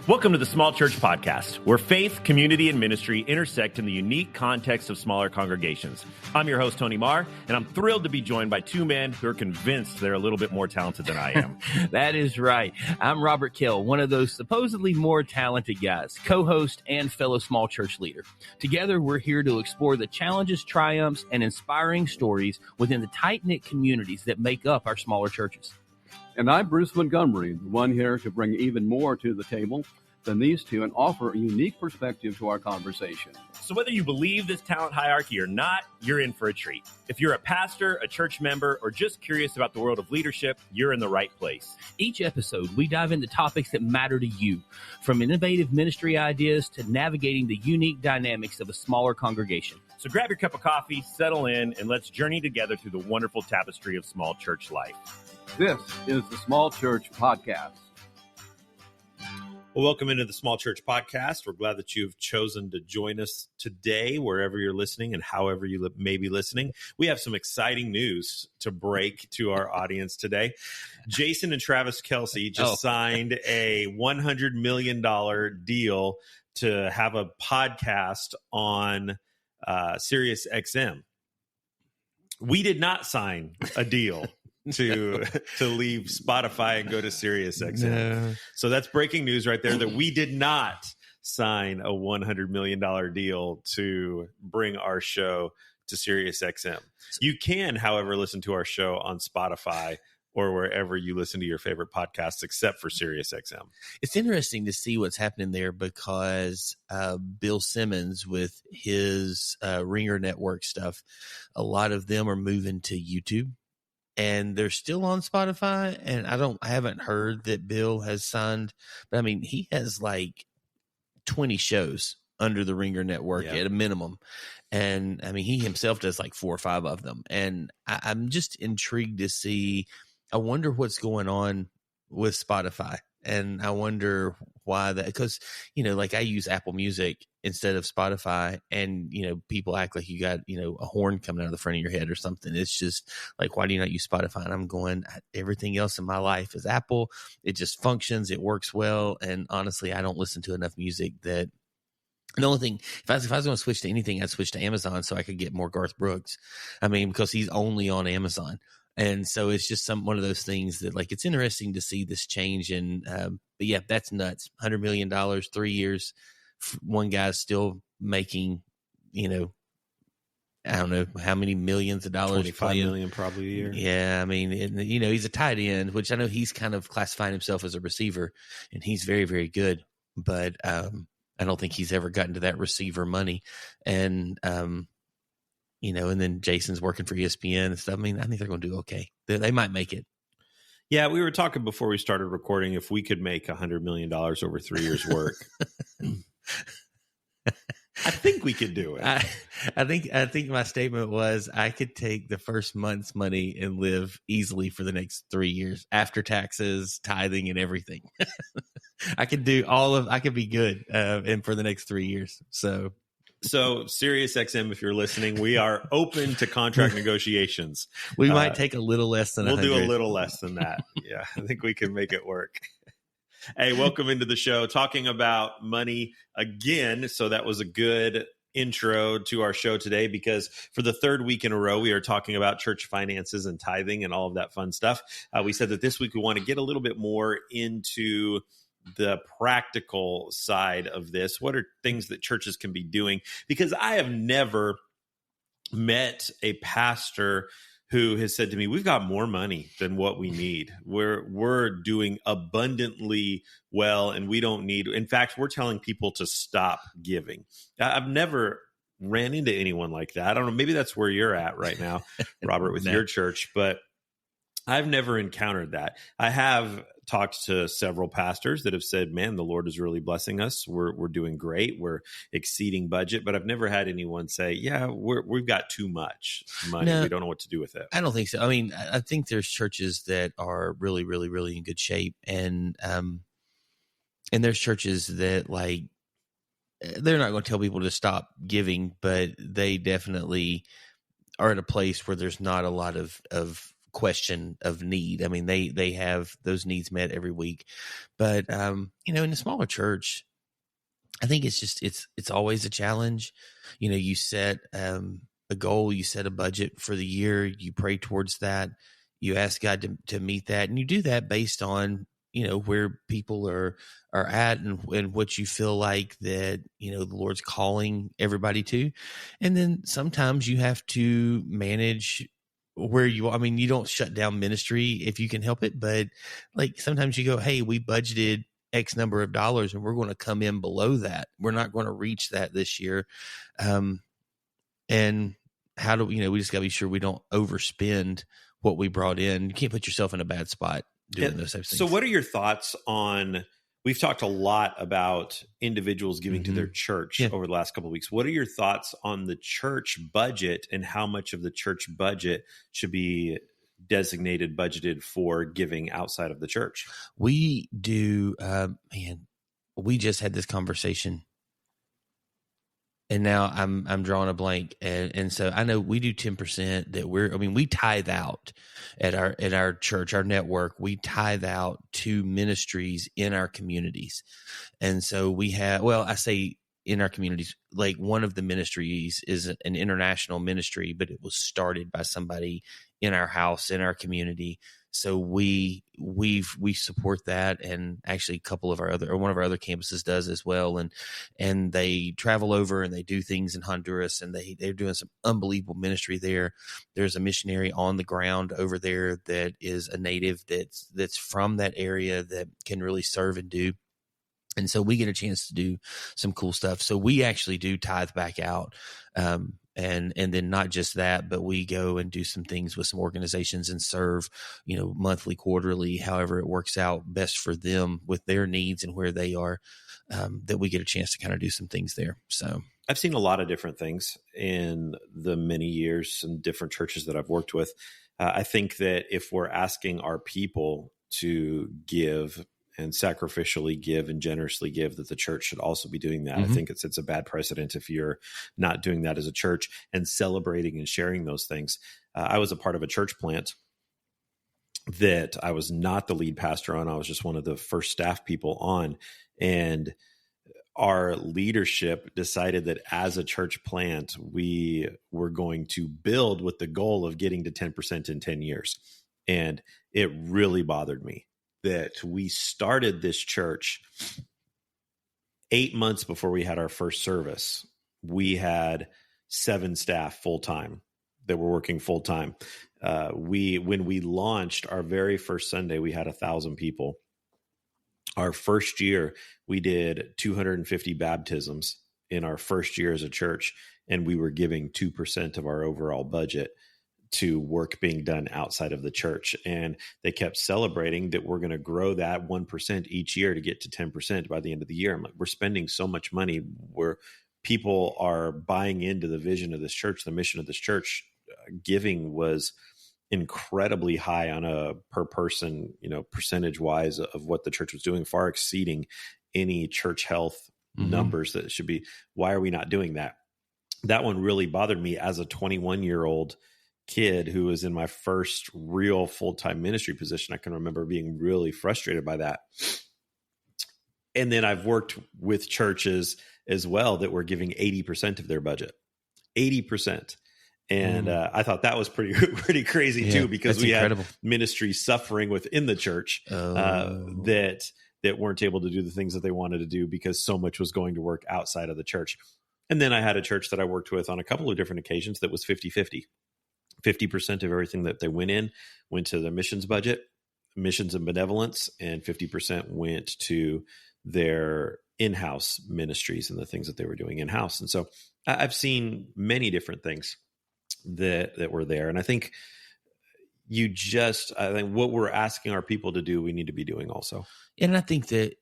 Welcome to the Small Church Podcast, where faith, community, and ministry intersect in the unique context of smaller congregations. I'm your host, Tony Marr, and I'm thrilled to be joined by two men who are convinced they're a little bit more talented than I am. That is right. I'm Robert Kill, one of those supposedly more talented guys, co-host and fellow small church leader. Together, we're here to explore the challenges, triumphs, and inspiring stories within the tight-knit communities that make up our smaller churches. And I'm Bruce Montgomery, the one here to bring even more to the table than these two and offer a unique perspective to our conversation. So whether you believe this talent hierarchy or not, you're in for a treat. If you're a pastor, a church member, or just curious about the world of leadership, you're in the right place. Each episode, we dive into topics that matter to you, from innovative ministry ideas to navigating the unique dynamics of a smaller congregation. So grab your cup of coffee, settle in, and let's journey together through the wonderful tapestry of small church life. This is the Small Church Podcast. Well, welcome into the Small Church Podcast. We're glad that you've chosen to join us today, wherever you're listening and however you may be listening. We have some exciting news to break to our audience today. Jason and Travis Kelsey just signed a $100 million deal to have a podcast on Sirius XM. We did not sign a deal to leave Spotify and go to Sirius XM. No. So that's breaking news right there, that we did not sign a $100 million deal to bring our show to Sirius XM. You can, however, listen to our show on Spotify or wherever you listen to your favorite podcasts, except for Sirius XM. It's interesting to see what's happening there because Bill Simmons with his Ringer Network stuff, a lot of them are moving to YouTube. And they're still on Spotify, and I haven't heard that Bill has signed, but I mean, he has like 20 shows under the Ringer Network at a minimum. And I mean, he himself does like 4 or 5 of them. And I'm just intrigued to see, I wonder what's going on with Spotify. And I wonder why that, because, you know, like I use Apple Music instead of Spotify, and, you know, people act like you got, you know, a horn coming out of the front of your head or something. It's just like, why do you not use Spotify? And I'm going, everything else in my life is Apple. It just functions. It works well. And honestly, I don't listen to enough music that, the only thing, if I was going to switch to anything, I'd switch to Amazon so I could get more Garth Brooks. I mean, because he's only on Amazon. And so it's just one of those things that, like, it's interesting to see this change. And, but yeah, that's nuts. $100 million, 3 years. One guy's still making, you know, I don't know how many millions of dollars. 25 million probably a year. Yeah. I mean, you know, he's a tight end, which I know he's kind of classifying himself as a receiver, and he's very, very good. But I don't think he's ever gotten to that receiver money. And, you know, and then Jason's working for ESPN and stuff. I mean, I think they're going to do okay. They might make it. Yeah, we were talking before we started recording if we could make $100 million over 3 years' work. I think we could do it. I think my statement was I could take the first month's money and live easily for the next 3 years after taxes, tithing, and everything. I could do I could be good and for the next 3 years. So Sirius XM, if you're listening, we are open to contract negotiations. We might take a little less than 100. We'll do a little less than that. Yeah, I think we can make it work. Hey, welcome into the show, talking about money again. So that was a good intro to our show today, because for the third week in a row, we are talking about church finances and tithing and all of that fun stuff. We said that this week we want to get a little bit more into the practical side of this. What are things that churches can be doing? Because I have never met a pastor who has said to me, we've got more money than what we need. We're doing abundantly well, and we don't need. In fact, we're telling people to stop giving. I've never ran into anyone like that. I don't know. Maybe that's where you're at right now, Robert, with your church, but I've never encountered that. I have talked to several pastors that have said, man, the Lord is really blessing us. We're doing great. We're exceeding budget. But I've never had anyone say, yeah, we've got too much money. No, we don't know what to do with it. I don't think so. I mean, I think there's churches that are really, really, really in good shape. And there's churches that, like, they're not going to tell people to stop giving, but they definitely are at a place where there's not a lot of question of need. I mean, they have those needs met every week, but in a smaller church, I think it's always a challenge. You set a goal, you set a budget for the year, you pray towards that, you ask God to meet that, and you do that based on where people are at and what you feel like that the Lord's calling everybody to. And then sometimes you have to manage where you are. I mean, you don't shut down ministry if you can help it, but like sometimes you go, hey, we budgeted X number of dollars and we're going to come in below that. We're not going to reach that this year. And how do we just got to be sure we don't overspend what we brought in. You can't put yourself in a bad spot doing those types of things. So what are your thoughts on, we've talked a lot about individuals giving to their church over the last couple of weeks. What are your thoughts on the church budget and how much of the church budget should be budgeted for giving outside of the church? We do, we just had this conversation and now I'm drawing a blank. And so I know we do 10% that we tithe out at our church, our network. We tithe out to ministries in our communities. And so we have, I say in our communities, like one of the ministries is an international ministry, but it was started by somebody in our house, in our community. So we support that, and actually one of our other campuses does as well. And they travel over and they do things in Honduras, and they're doing some unbelievable ministry there. There's a missionary on the ground over there that is a native that's from that area that can really serve and do. And so we get a chance to do some cool stuff. So we actually do tithe back out. And then not just that, but we go and do some things with some organizations and serve, monthly, quarterly, however it works out best for them with their needs and where they are, that we get a chance to kind of do some things there. So I've seen a lot of different things in the many years and different churches that I've worked with. I think that if we're asking our people to give and sacrificially give and generously give, that the church should also be doing that. I think it sets a bad precedent if you're not doing that as a church and celebrating and sharing those things. I was a part of a church plant that I was not the lead pastor on. I was just one of the first staff people on. And our leadership decided that as a church plant, we were going to build with the goal of getting to 10% in 10 years. And it really bothered me that we started this church 8 months before we had our first service. We had 7 staff full-time that were working full-time. When we launched our very first Sunday, we had 1,000 people. Our first year, we did 250 baptisms in our first year as a church, and we were giving 2% of our overall budget to work being done outside of the church. And they kept celebrating that we're going to grow that 1% each year to get to 10% by the end of the year. I'm like, we're spending so much money where people are buying into the vision of this church, the mission of this church. Giving was incredibly high on a per person, percentage wise of what the church was doing, far exceeding any church health numbers that should be. Why are we not doing that? That one really bothered me as a 21-year-old kid who was in my first real full-time ministry position. I can remember being really frustrated by that. And then I've worked with churches as well that were giving 80% of their budget, 80%. And I thought that was pretty crazy too, because we had ministries suffering within the church that weren't able to do the things that they wanted to do because so much was going to work outside of the church. And then I had a church that I worked with on a couple of different occasions that was 50-50. 50% of everything that they went to the missions budget, missions and benevolence, and 50% went to their in-house ministries and the things that they were doing in-house. And so I've seen many different things that were there. And I think what we're asking our people to do, we need to be doing also. And I think that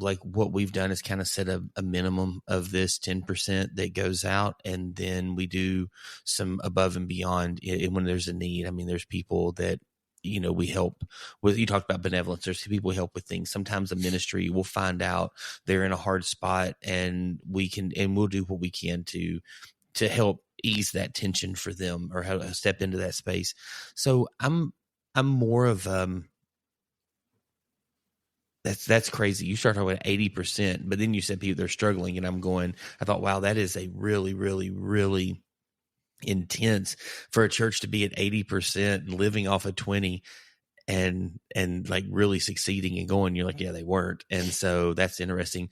like what we've done is kind of set a minimum of this 10% that goes out, and then we do some above and beyond when there's a need. I mean, there's people that we help with. You talked about benevolence. There's people we help with things. Sometimes a ministry will find out they're in a hard spot, and we'll do what we can to help ease that tension for them, or how to step into that space. So I'm more of that's crazy. You start talking about 80%, but then you said people they're struggling, and I thought, wow, that is a really, really, really intense for a church to be at 80% and living off of 20 and like really succeeding and going. You're like, yeah, they weren't. And so that's interesting.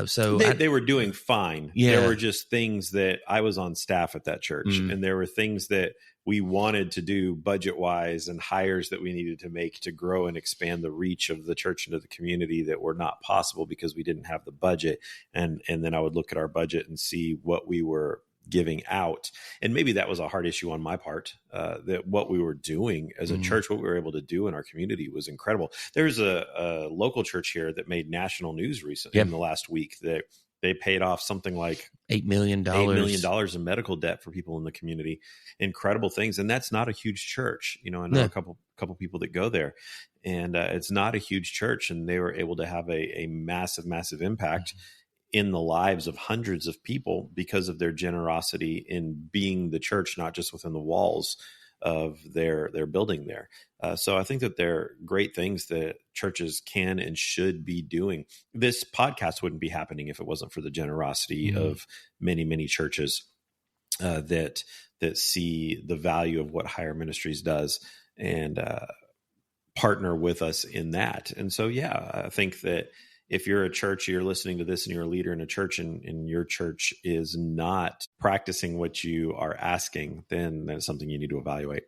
So they were doing fine. Yeah. There were just things that I was on staff at that church, and there were things that we wanted to do budget wise and hires that we needed to make to grow and expand the reach of the church into the community that were not possible because we didn't have the budget. And then I would look at our budget and see what we were giving out. And maybe that was a hard issue on my part, that what we were doing as a church, what we were able to do in our community was incredible. There's a local church here that made national news recently in the last week that they paid off something like $8 million in medical debt for people in the community. Incredible things. And that's not a huge church. I know a couple people that go there, and it's not a huge church. And they were able to have a massive, massive impact in the lives of hundreds of people because of their generosity in being the church, not just within the walls of their building there. So I think that they're great things that churches can and should be doing. This podcast wouldn't be happening if it wasn't for the generosity of many, many churches that see the value of what Higher Ministries does and partner with us in that. And so, I think that if you're a church, you're listening to this and you're a leader in a church and your church is not practicing what you are asking, then that's something you need to evaluate.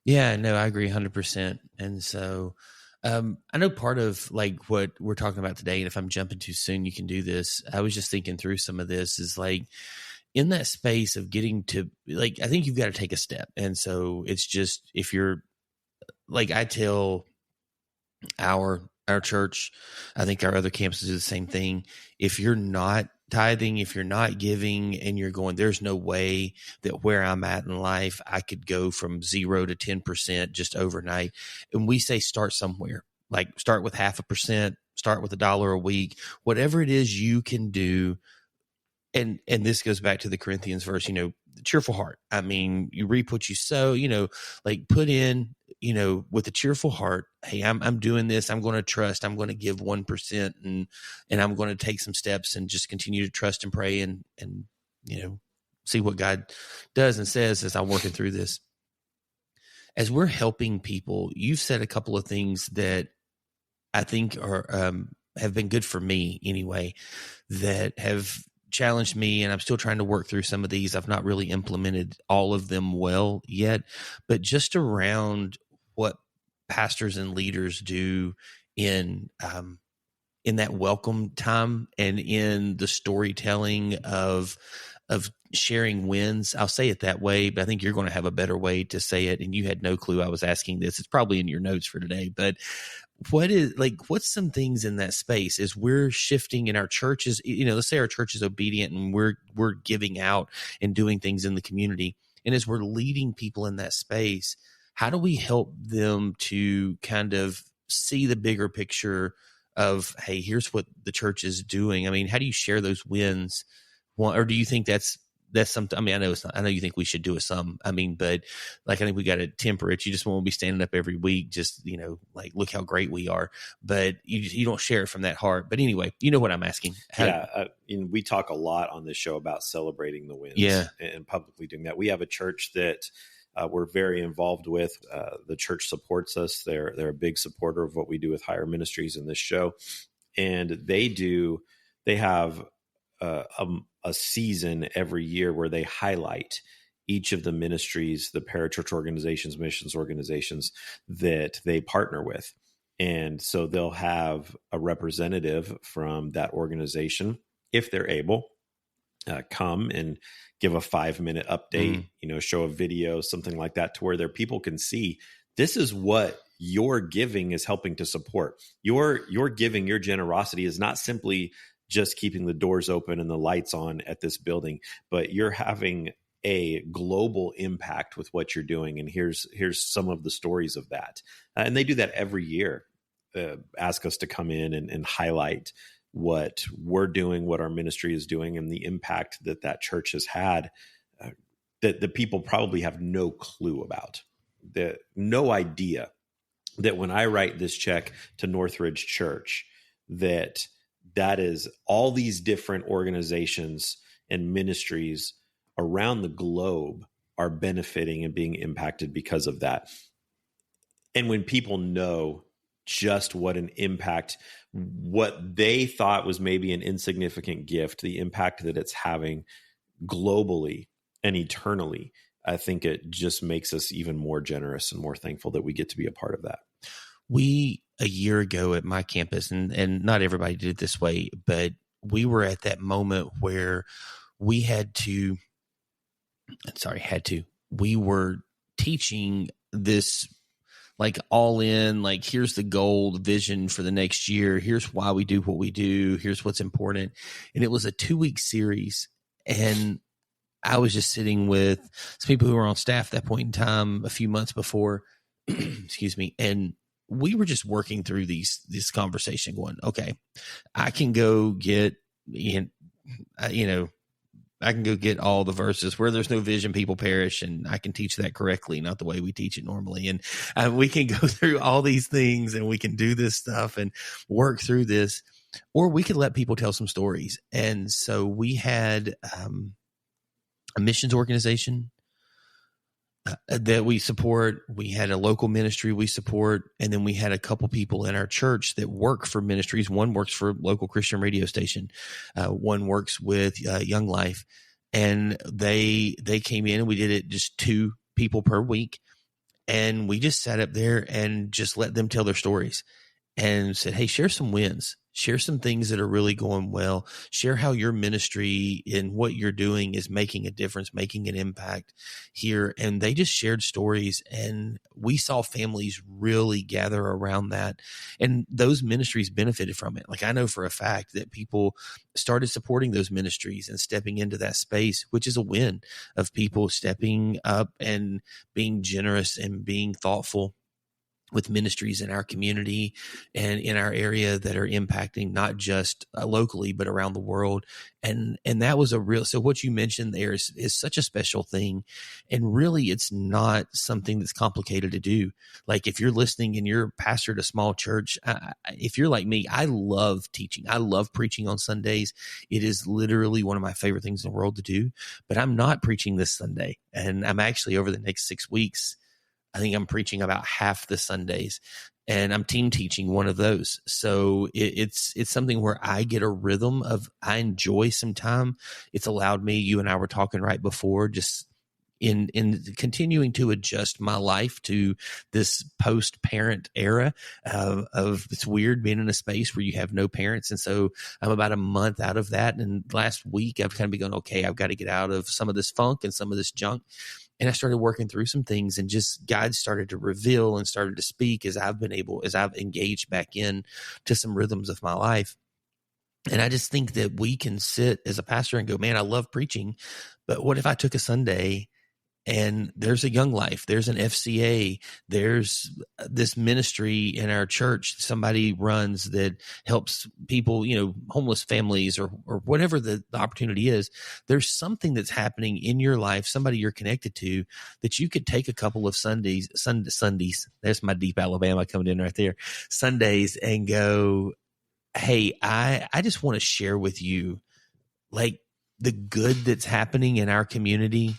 Yeah, no, I agree 100%. And so I know part of like what we're talking about today, and if I'm jumping too soon, you can do this. I was just thinking through some of this is like in that space of getting to like, I think you've got to take a step. And so it's just, if you're like, I tell our church, I think our other campuses do the same thing. If you're not tithing, if you're not giving, and you're going, there's no way that where I'm at in life, I could go from 0 to 10% just overnight. And we say, start somewhere, like start with 0.5%, start with $1 a week, whatever it is you can do. And this goes back to the Corinthians verse, cheerful heart. I mean, you reap what you sow, like put in, with a cheerful heart. Hey, I'm doing this. I'm going to trust. I'm going to give 1% and I'm going to take some steps and just continue to trust and pray and see what God does and says as I'm working through this. As we're helping people, you've said a couple of things that I think are have been good for me anyway, that have challenged me, and I'm still trying to work through some of these. I've not really implemented all of them well yet, but just around what pastors and leaders do in that welcome time and in the storytelling of sharing wins. I'll say it that way, but I think you're going to have a better way to say it. And you had no clue I was asking this. It's probably in your notes for today, but what's some things in that space as we're shifting in our churches? Let's say our church is obedient and we're giving out and doing things in the community. And as we're leading people in that space, how do we help them to kind of see the bigger picture of, hey, here's what the church is doing? I mean, how do you share those wins? Or do you think that's something? I mean, I know you think we should do it some. I mean, but like, I think we got to temper it. You just won't be standing up every week, just, like, look how great we are, but you don't share it from that heart. But anyway, you know what I'm asking. We talk a lot on this show about celebrating the wins and publicly doing that. We have a church that we're very involved with. The church supports us. They're a big supporter of what we do with Higher Ministries in this show. And they have a season every year where they highlight each of the ministries, the parachurch organizations, missions organizations that they partner with. And so they'll have a representative from that organization, if they're able, come and give a 5-minute update, show a video, something like that, to where their people can see this is what your giving is helping to support. Your giving, your generosity is not simply just keeping the doors open and the lights on at this building, but you're having a global impact with what you're doing. And here's some of the stories of that. And they do that every year, ask us to come in and highlight what we're doing, what our ministry is doing, and the impact that church has had. that the people probably have no clue about, no idea that when I write this check to Northridge Church, that is all these different organizations and ministries around the globe are benefiting and being impacted because of that. And when people know just what an impact, what they thought was maybe an insignificant gift, the impact that it's having globally and eternally, I think it just makes us even more generous and more thankful that we get to be a part of that. We, a year ago at my campus, and not everybody did it this way, but we were at that moment where we we were teaching this like all in, like, here's the goal, the vision for the next year. Here's why we do what we do. Here's what's important. And it was a 2-week series. And I was just sitting with some people who were on staff at that point in time, a few months before, excuse me. And we were just working through this conversation going, okay, I can go get, I can go get all the verses where there's no vision, people perish, and I can teach that correctly, not the way we teach it normally. And we can go through all these things and we can do this stuff and work through this, or we could let people tell some stories. And so we had a missions organization that we support. We had a local ministry we support. And then we had a couple people in our church that work for ministries. One works for a local Christian radio station. One works with Young Life. And they came in and we did it just 2 people per week. And we just sat up there and just let them tell their stories and said, hey, share some wins. Share some things that are really going well. Share how your ministry and what you're doing is making a difference, making an impact here. And they just shared stories, and we saw families really gather around that. And those ministries benefited from it. Like, I know for a fact that people started supporting those ministries and stepping into that space, which is a win of people stepping up and being generous and being thoughtful with ministries in our community and in our area that are impacting not just locally, but around the world. And that was so what you mentioned there is such a special thing. And really, it's not something that's complicated to do. Like, if you're listening and you're a pastor at a small church, if you're like me, I love teaching. I love preaching on Sundays. It is literally one of my favorite things in the world to do, but I'm not preaching this Sunday. And I'm actually, over the next 6 weeks, I think I'm preaching about half the Sundays, and I'm team teaching one of those. So it's something where I get a rhythm of, I enjoy some time. It's allowed me, you and I were talking right before, just in continuing to adjust my life to this post-parent era of it's weird being in a space where you have no parents. And so I'm about a month out of that. And last week I've kind of been going, okay, I've got to get out of some of this funk and some of this junk. And I started working through some things, and just God started to reveal and started to speak as I've engaged back in to some rhythms of my life. And I just think that we can sit as a pastor and go, man, I love preaching, but what if I took a Sunday and there's a Young Life, there's an FCA, there's this ministry in our church somebody runs that helps people, homeless families or whatever the opportunity is. There's something that's happening in your life, somebody you're connected to, that you could take a couple of Sundays, there's my deep Alabama coming in right there, Sundays, and go, hey, I just want to share with you, like, the good that's happening in our community,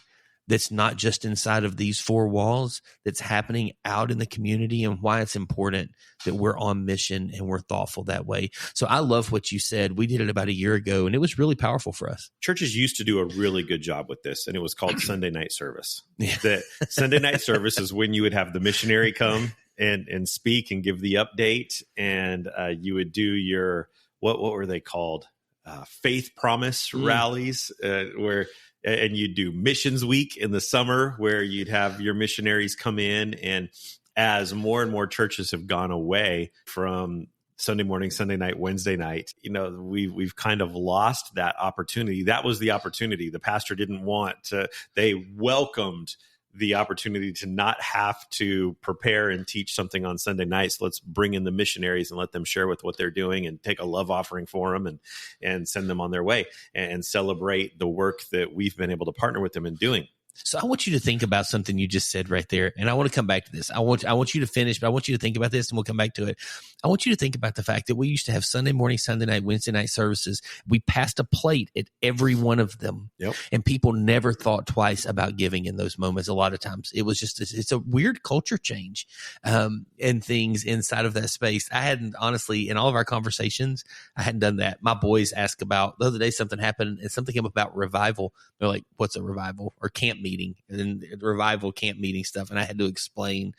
that's not just inside of these 4 walls, that's happening out in the community, and why it's important that we're on mission and we're thoughtful that way. So I love what you said. We did it about a year ago, and it was really powerful for us. Churches used to do a really good job with this, and it was called Sunday night service. Yeah. The Sunday night service is when you would have the missionary come and speak and give the update, and you would do your, what were they called? Faith promise rallies, and you'd do missions week in the summer where you'd have your missionaries come in. And as more and more churches have gone away from Sunday morning, Sunday night, Wednesday night, we've kind of lost that opportunity. That was the opportunity. The pastor didn't want to, they welcomed the opportunity to not have to prepare and teach something on Sunday nights. Let's bring in the missionaries and let them share with what they're doing, and take a love offering for them and send them on their way, and celebrate the work that we've been able to partner with them in doing. So I want you to think about something you just said right there. And I want to come back to this. I want you to finish, but I want you to think about this and we'll come back to it. I want you to think about the fact that we used to have Sunday morning, Sunday night, Wednesday night services. We passed a plate at every one of them. Yep. And people never thought twice about giving in those moments. A lot of times it was just, it's a weird culture change and things inside of that space. I hadn't, honestly, in all of our conversations, I hadn't done that. My boys asked about, the other day something happened and something came up about revival. They're like, what's a revival? Or camp meeting? And then revival camp meeting stuff. And I had to explain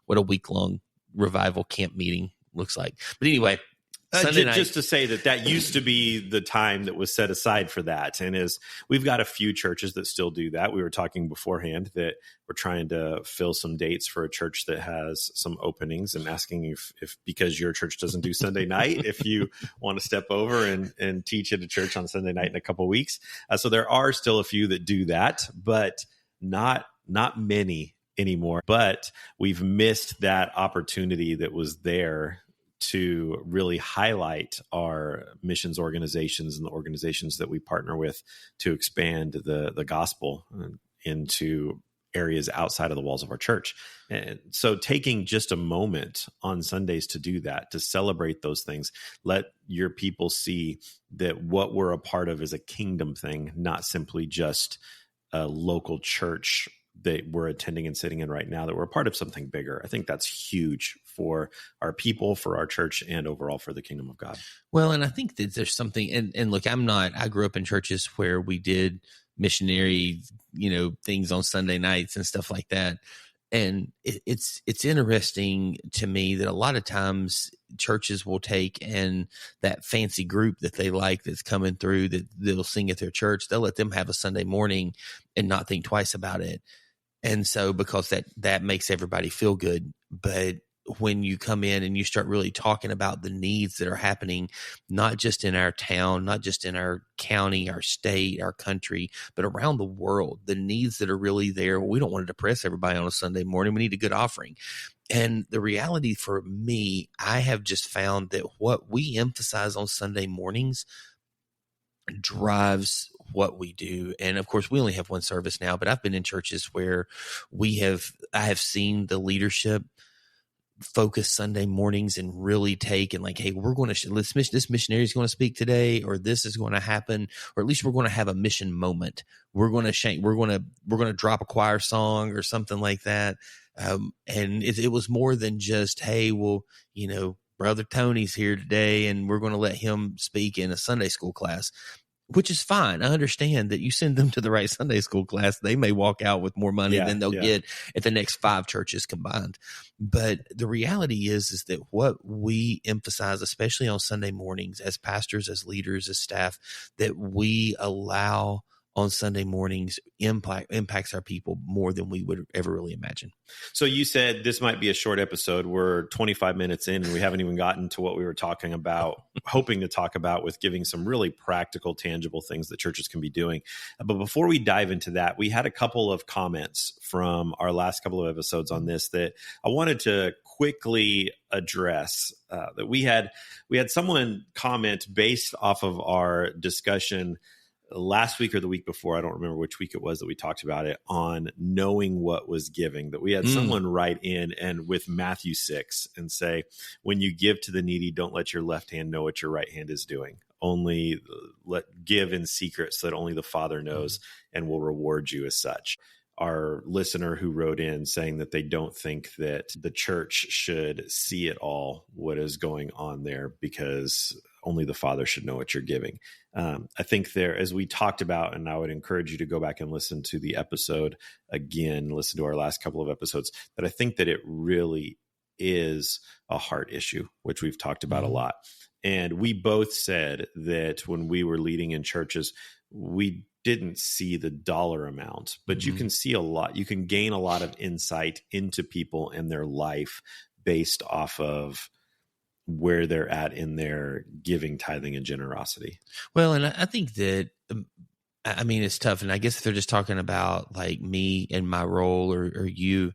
what a week-long revival camp meeting looks like. But anyway, Sunday night. Just to say that used to be the time that was set aside for that. And we've got a few churches that still do that. We were talking beforehand that we're trying to fill some dates for a church that has some openings and asking if because your church doesn't do Sunday night, if you want to step over and teach at a church on Sunday night in a couple of weeks. So there are still a few that do that, but not many anymore. But we've missed that opportunity that was there to really highlight our missions organizations and the organizations that we partner with to expand the gospel into areas outside of the walls of our church. And so taking just a moment on Sundays to do that, to celebrate those things, let your people see that what we're a part of is a kingdom thing, not simply just a local church that we're attending and sitting in right now, that we're a part of something bigger. I think that's huge for our people, for our church, and overall for the kingdom of God. Well, and I think that there's something, and look, I grew up in churches where we did missionary, things on Sunday nights and stuff like that. And it's interesting to me that a lot of times churches will take and that fancy group that they like that's coming through that they'll sing at their church, they'll let them have a Sunday morning and not think twice about it. And so because that makes everybody feel good. But when you come in and you start really talking about the needs that are happening, not just in our town, not just in our county, our state, our country, but around the world, the needs that are really there. We don't want to depress everybody on a Sunday morning. We need a good offering. And the reality for me, I have just found that what we emphasize on Sunday mornings drives what we do. And of course, we only have one service now, but I've been in churches where I have seen the leadership focus Sunday mornings and really take and like, hey, we're going to this missionary is going to speak today, or this is going to happen, or at least we're going to have a mission moment. We're going to drop a choir song or something like that. And it was more than just, hey, well, Brother Tony's here today and we're going to let him speak in a Sunday school class, which is fine. I understand that you send them to the right Sunday school class. They may walk out with more money than they'll get at the next 5 churches combined. But the reality is that what we emphasize, especially on Sunday mornings as pastors, as leaders, as staff, that we allow on Sunday mornings impacts our people more than we would ever really imagine. So you said this might be a short episode. We're 25 minutes in and we haven't even gotten to what we were talking about, hoping to talk about with giving some really practical, tangible things that churches can be doing. But before we dive into that, we had a couple of comments from our last couple of episodes on this that I wanted to quickly address. That we had someone comment based off of our discussion last week or the week before, I don't remember which week it was that we talked about it, on knowing what was giving, that we had someone write in and with Matthew 6 and say, when you give to the needy, don't let your left hand know what your right hand is doing. Only give in secret so that only the Father knows and will reward you as such. Our listener who wrote in saying that they don't think that the church should see it all, what is going on there, because only the Father should know what you're giving. I think as we talked about, and I would encourage you to go back and listen to the episode again, listen to our last couple of episodes, that I think that it really is a heart issue, which we've talked about a lot. And we both said that when we were leading in churches, we didn't see the dollar amount, but you can see a lot. You can gain a lot of insight into people and their life based off of where they're at in their giving, tithing, and generosity. Well, and I think that, it's tough. And I guess if they're just talking about like me and my role or you,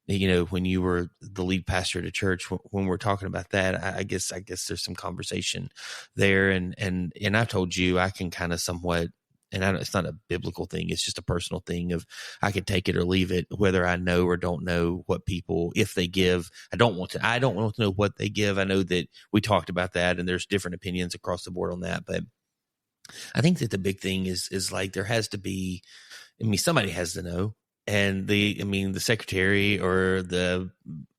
when you were the lead pastor at a church, when we're talking about that, I guess there's some conversation there. And I've told you, I can kind of somewhat it's not a biblical thing. It's just a personal thing of I could take it or leave it, whether I know or don't know what people, if they give. I don't want to know what they give. I know that we talked about that, and there's different opinions across the board on that. But I think that the big thing is like there has to be, somebody has to know. And the secretary or the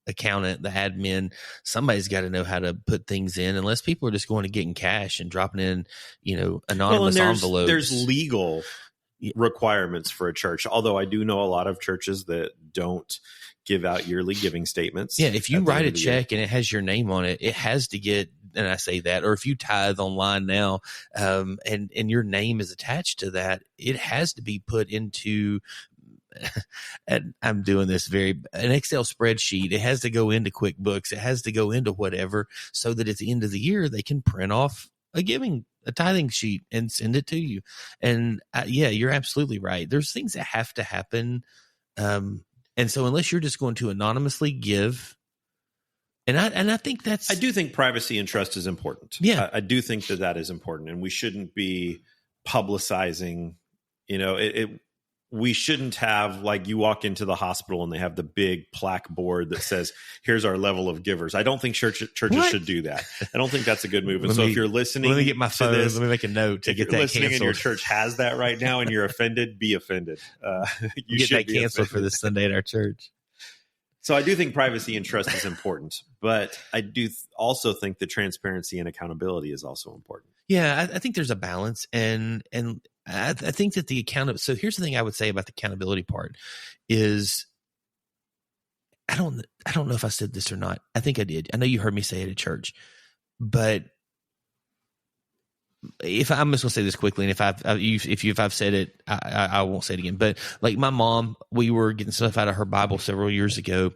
accountant, the admin, somebody's got to know how to put things in, unless people are just going to getting cash and dropping in, anonymous envelopes. There's legal requirements for a church. Although I do know a lot of churches that don't give out yearly giving statements. Yeah. If you write a check and it has your name on it, it has to get, and I say that, or if you tithe online now, and your name is attached to that, it has to be put into, and I'm doing this an Excel spreadsheet. It has to go into QuickBooks. It has to go into whatever, so that at the end of the year, they can print off a tithing sheet and send it to you. And you're absolutely right. There's things that have to happen. And so unless you're just going to anonymously give, and I think I do think privacy and trust is important. Yeah. I do think that is important, and we shouldn't be publicizing, we shouldn't have, like, you walk into the hospital and they have the big plaque board that says, here's our level of givers. I don't think churches should do that. I don't think that's a a good move. If you're listening, let me get my phone. Let me make a note to get that canceled. And your church has that right now and you're offended, be offended. You get that canceled for this Sunday at our church. So I do think privacy and trust is important, but I do also think that transparency and accountability is also important. Yeah, I think there's a balance, and I think that the so here's the thing I would say about the accountability part is, I don't know if I said this or not. I think I did. I know you heard me say it at church, but I'm just gonna say this quickly, and if I've said it, I won't say it again. But like my mom, we were getting stuff out of her Bible several years ago,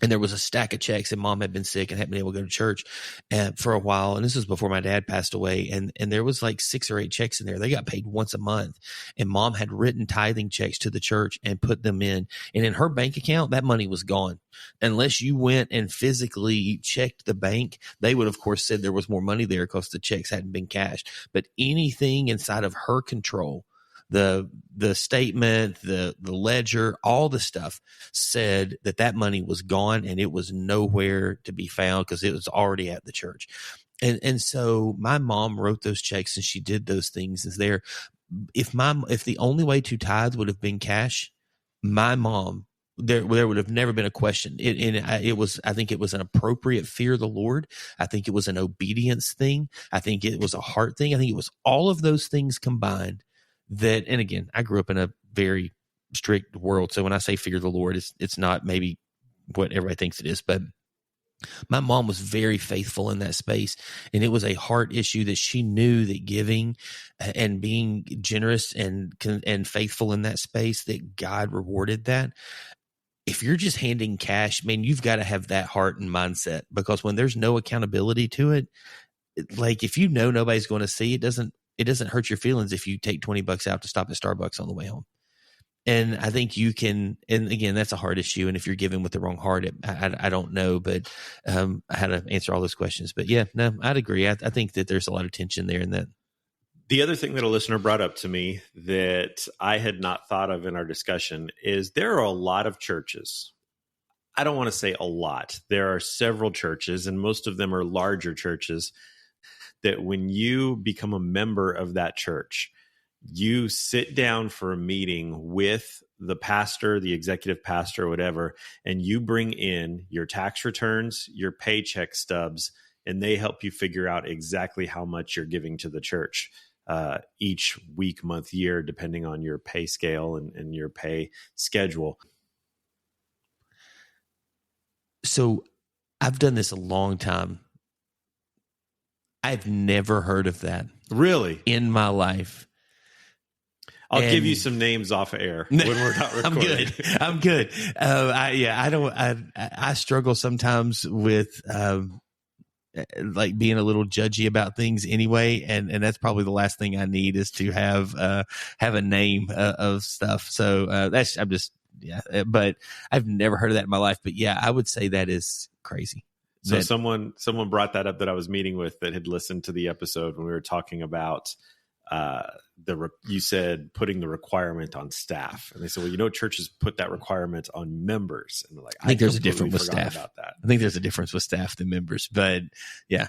and there was a stack of checks, and mom had been sick and hadn't been able to go to church for a while. And this was before my dad passed away. And there was like 6 or 8 checks in there. They got paid once a month, and mom had written tithing checks to the church and put them in. And in her bank account, that money was gone. Unless you went and physically checked the bank, they would, of course, said there was more money there because the checks hadn't been cashed. But anything inside of her control, the statement, the ledger, all the stuff said that money was gone, and it was nowhere to be found because it was already at the church. And so my mom wrote those checks and she did those things. Is there, if the only way to tithe would have been cash, my mom, there would have never been a question. I think it was an appropriate fear of the Lord. I think it was an obedience thing. I think it was a heart thing. I think it was all of those things combined. That, and again, I grew up in a very strict world. So when I say fear of the Lord, it's not maybe what everybody thinks it is, but my mom was very faithful in that space. And it was a heart issue that she knew that giving and being generous and faithful in that space, that God rewarded that. If you're just handing cash, man, you've got to have that heart and mindset, because when there's no accountability to it, like if nobody's going to see, it doesn't hurt your feelings if you take $20 out to stop at Starbucks on the way home. And I think you can, and again, that's a hard issue. And if you're giving with the wrong heart, I don't know, but I had to answer all those questions. But yeah, no, I'd agree. I think that there's a lot of tension there in that. The other thing that a listener brought up to me that I had not thought of in our discussion is there are a lot of churches. I don't want to say a lot. There are several churches, and most of them are larger churches, that when you become a member of that church, you sit down for a meeting with the pastor, the executive pastor, whatever, and you bring in your tax returns, your paycheck stubs, and they help you figure out exactly how much you're giving to the church each week, month, year, depending on your pay scale and your pay schedule. So I've done this a long time. I've never heard of that. Really? In my life. I'll give you some names off of air when we're not recording. I'm good. I struggle sometimes with like being a little judgy about things anyway. And that's probably the last thing I need is to have a name of stuff. So but I've never heard of that in my life. But yeah, I would say that is crazy. So someone brought that up that I was meeting with that had listened to the episode when we were talking about you said putting the requirement on staff, and they said, well, churches put that requirement on members, and they're like, I think there's a difference with staff. About that. I think there's a difference with staff than members, but yeah,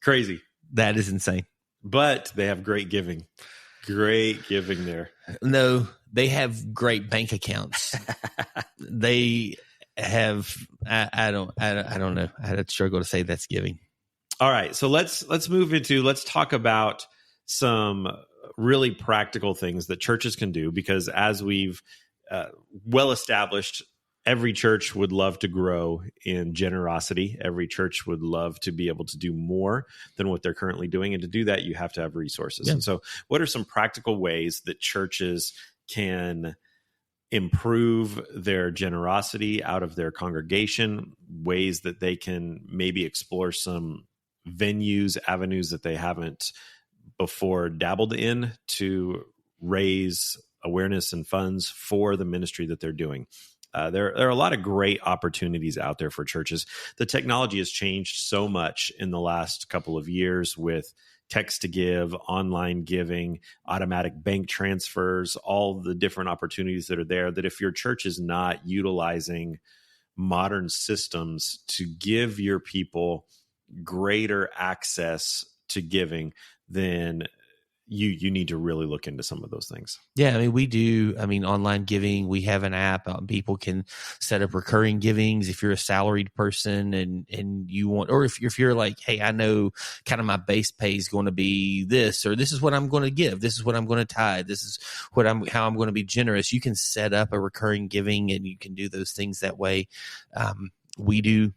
crazy. That is insane. But they have great giving there. No, they have great bank accounts. They have. I don't know. I had to struggle to say that's giving. All right, so let's talk about some really practical things that churches can do, because as we've well established, every church would love to grow in generosity. Every church would love to be able to do more than what they're currently doing. And to do that, you have to have resources. Yeah. And so what are some practical ways that churches can improve their generosity out of their congregation, ways that they can maybe explore some venues, avenues that they haven't before dabbled in to raise awareness and funds for the ministry that they're doing? There are a lot of great opportunities out there for churches. The technology has changed so much in the last couple of years with text to give, online giving, automatic bank transfers, all the different opportunities that are there, that if your church is not utilizing modern systems to give your people greater access to giving, then you need to really look into some of those things. Yeah, I mean, we do. I mean, online giving, we have an app. People can set up recurring givings if you're a salaried person and you want, or if you're like, hey, I know kind of my base pay is going to be this, or this is what I'm going to give. This is what I'm going to tithe. This is how I'm going to be generous. You can set up a recurring giving and you can do those things that way. We do.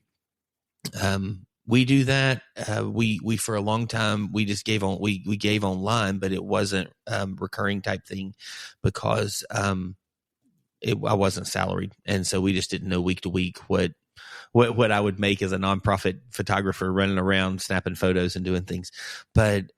We do that. We for a long time we just gave we gave online, but it wasn't recurring type thing because I wasn't salaried, and so we just didn't know week to week what I would make as a nonprofit photographer running around snapping photos and doing things. But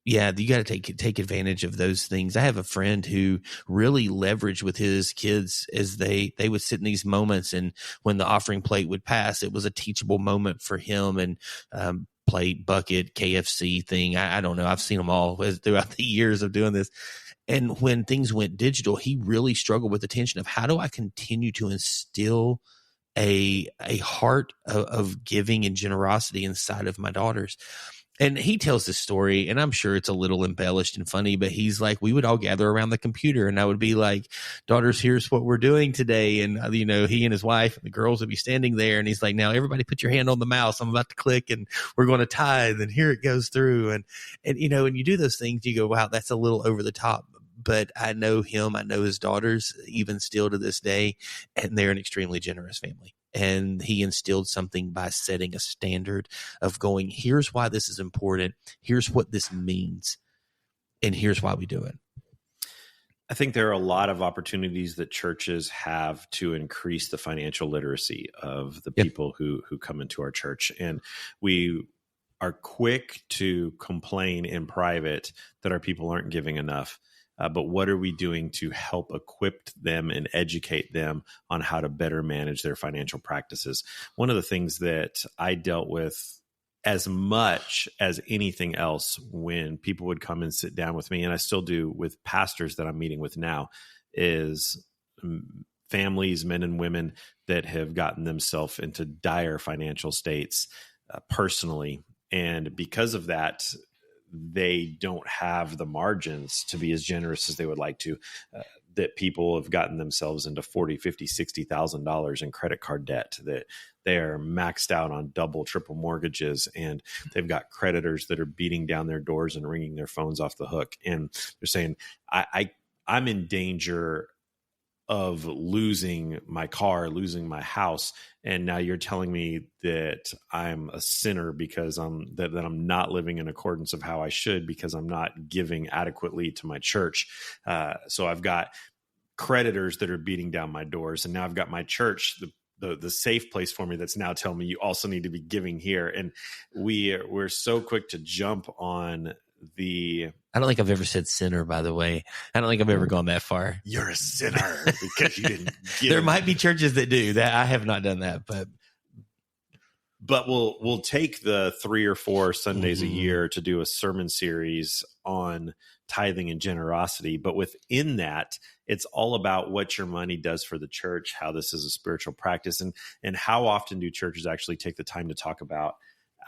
yeah, you got to take advantage of those things. I have a friend who really leveraged with his kids as they would sit in these moments, and when the offering plate would pass, it was a teachable moment for him. And plate, bucket, KFC thing. I don't know. I've seen them all throughout the years of doing this. And when things went digital, he really struggled with the tension of how do I continue to instill a heart of giving and generosity inside of my daughters. And he tells this story, and I'm sure it's a little embellished and funny, but he's like, we would all gather around the computer and I would be like, daughters, here's what we're doing today. And, he and his wife and the girls would be standing there. And he's like, now everybody put your hand on the mouse. I'm about to click and we're going to tithe. And here it goes through. And when you do those things, you go, wow, that's a little over the top. But I know him. I know his daughters, even still to this day, and they're an extremely generous family. And he instilled something by setting a standard of going, here's why this is important. Here's what this means. And here's why we do it. I think there are a lot of opportunities that churches have to increase the financial literacy of the people who come into our church. And we are quick to complain in private that our people aren't giving enough. But what are we doing to help equip them and educate them on how to better manage their financial practices? One of the things that I dealt with as much as anything else when people would come and sit down with me, and I still do with pastors that I'm meeting with now, is families, men and women that have gotten themselves into dire financial states personally. And because of that, they don't have the margins to be as generous as they would like to, that people have gotten themselves into $40,000, $50,000, $60,000 in credit card debt, that they are maxed out on double, triple mortgages, and they've got creditors that are beating down their doors and ringing their phones off the hook. And they're saying, I'm in danger of losing my car, losing my house. And now you're telling me that I'm a sinner because that I'm not living in accordance of how I should, because I'm not giving adequately to my church. So I've got creditors that are beating down my doors. And now I've got my church, the safe place for me, that's now telling me you also need to be giving here. And we're so quick to jump on I don't think I've ever said sinner, by the way. I don't think I've ever gone that far. You're a sinner because you didn't give. There might be churches that do that. I have not done that, but but we'll take the 3 or 4 Sundays a year to do a sermon series on tithing and generosity. But within that, it's all about what your money does for the church, how this is a spiritual practice, and how often do churches actually take the time to talk about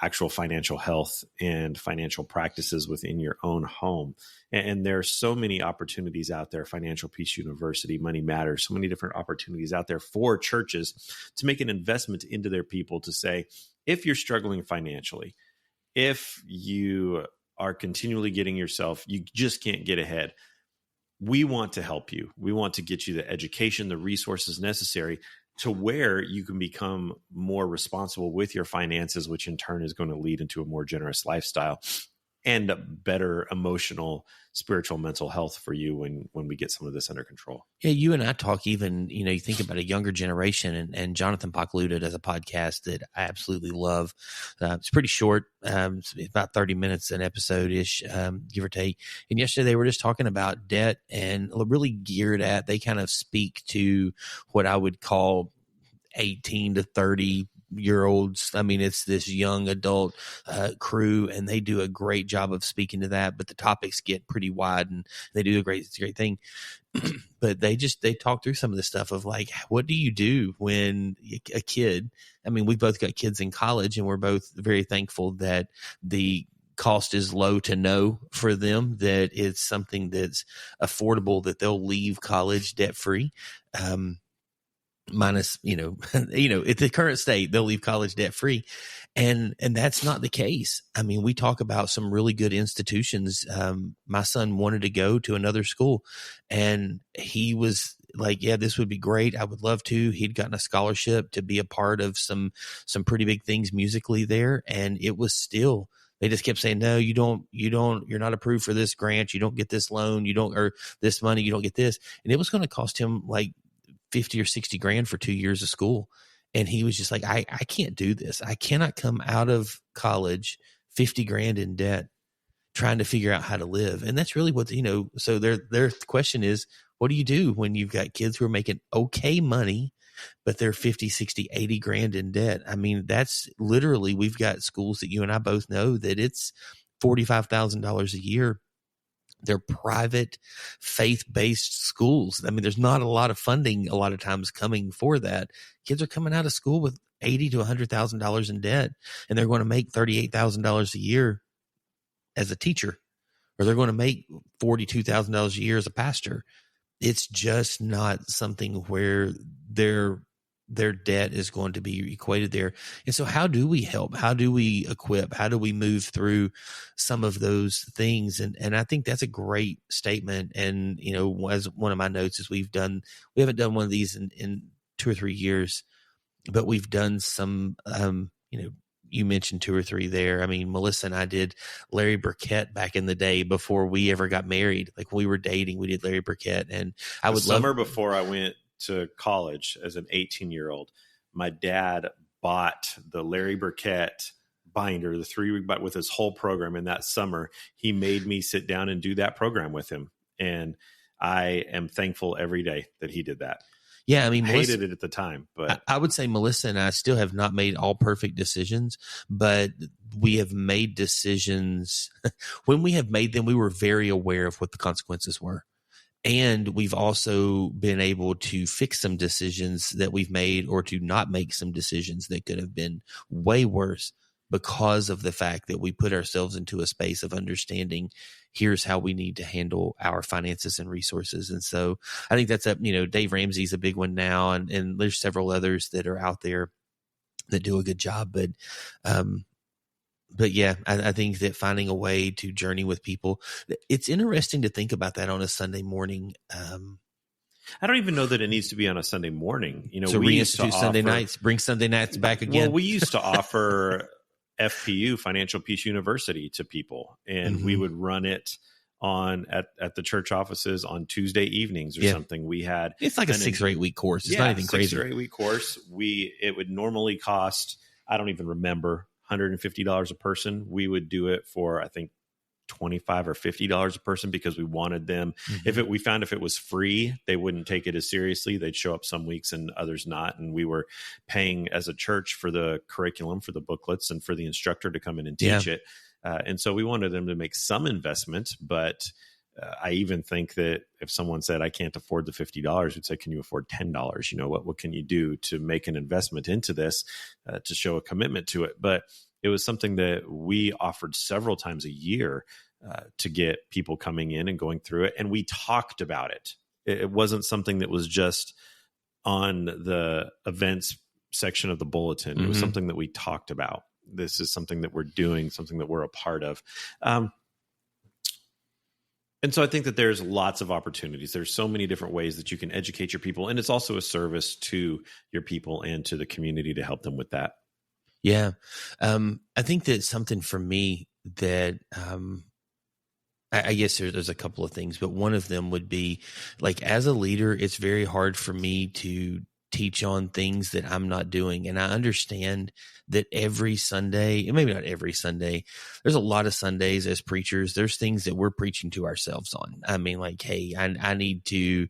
actual financial health and financial practices within your own home. And there are so many opportunities out there, Financial Peace University, Money Matters, so many different opportunities out there for churches to make an investment into their people to say, if you're struggling financially, if you are continually getting yourself, you just can't get ahead, we want to help you. We want to get you the education, the resources necessary to where you can become more responsible with your finances, which in turn is going to lead into a more generous lifestyle and a better emotional, spiritual, mental health for you when we get some of this under control. Yeah, you and I talk even, you think about a younger generation, and Jonathan Pocluda does a podcast that I absolutely love. It's pretty short, it's about 30 minutes an episode-ish, give or take. And yesterday they were just talking about debt and really geared at, they kind of speak to what I would call 18 to 30-year-olds. I mean, it's this young adult crew, and they do a great job of speaking to that. But the topics get pretty wide, and they do it's a great thing. But they talk through some of the stuff of like, what do you do when a kid? I mean, we've both got kids in college, and we're both very thankful that the cost is low to no for them, that it's something that's affordable, that they'll leave college debt free. Minus, at the current state, they'll leave college debt free. And that's not the case. I mean, we talk about some really good institutions. My son wanted to go to another school, and he was like, yeah, this would be great. I would love to. He'd gotten a scholarship to be a part of some pretty big things musically there. And it was still, they just kept saying, no, you're not approved for this grant. You don't get this loan. Or this money, you don't get this. And it was going to cost him like 50 or 60 grand for 2 years of school. And he was just like, I can't do this. I cannot come out of college 50 grand in debt trying to figure out how to live. And that's really what, so their question is, what do you do when you've got kids who are making okay money, but they're 50, 60, 80 grand in debt? I mean, that's literally, we've got schools that you and I both know that it's $45,000 a year. They're private, faith-based schools. I mean, there's not a lot of funding a lot of times coming for that. Kids are coming out of school with $80,000 to $100,000 in debt, and they're going to make $38,000 a year as a teacher, or they're going to make $42,000 a year as a pastor. It's just not something where their debt is going to be equated there. And so how do we help? How do we equip? How do we move through some of those things? And I think that's a great statement. And, as one of my notes is we haven't done one of these in 2 or 3 years, but we've done some, you mentioned 2 or 3 there. I mean, Melissa and I did Larry Burkett back in the day before we ever got married. Like when we were dating, we did Larry Burkett. And summer before I went to college as an 18-year-old, my dad bought the Larry Burkett binder, the 3-week binder with his whole program. In that summer, he made me sit down and do that program with him. And I am thankful every day that he did that. Yeah, I mean, hated it at the time, but I would say Melissa and I still have not made all perfect decisions, but we have made decisions. When we have made them, we were very aware of what the consequences were. And we've also been able to fix some decisions that we've made, or to not make some decisions that could have been way worse, because of the fact that we put ourselves into a space of understanding, here's how we need to handle our finances and resources. And so I think that's Dave Ramsey's a big one now, and there's several others that are out there that do a good job. But yeah, I think that finding a way to journey with people, it's interesting to think about that on a Sunday morning. I don't even know that it needs to be on a Sunday morning. So we reinstitute Sunday nights, bring Sunday nights back again. Well, we used to offer FPU, Financial Peace University, to people, and we would run it at the church offices on Tuesday evenings or something. We had, it's like a 6 or 8 week course. It's not anything crazy. 6 or 8 week course. It would normally cost, I don't even remember, $150 a person. We would do it for, I think, $25 or $50 a person because we wanted them. We found if it was free, they wouldn't take it as seriously. They'd show up some weeks and others not. And we were paying as a church for the curriculum, for the booklets, and for the instructor to come in and teach it. And so we wanted them to make some investment, but I even think that if someone said, I can't afford the $50, we'd say, can you afford $10? What can you do to make an investment into this, to show a commitment to it? But it was something that we offered several times a year to get people coming in and going through it. And we talked about it. It wasn't something that was just on the events section of the bulletin. It was something that we talked about. This is something that we're doing, something that we're a part of. And so I think that there's lots of opportunities. There's so many different ways that you can educate your people. And it's also a service to your people and to the community to help them with that. Yeah. I think that something for me that I guess there's a couple of things, but one of them would be, like, as a leader, it's very hard for me to teach on things that I'm not doing. And I understand that every Sunday, and maybe not every Sunday, there's a lot of Sundays as preachers, there's things that we're preaching to ourselves on. I mean, like, hey, I need to,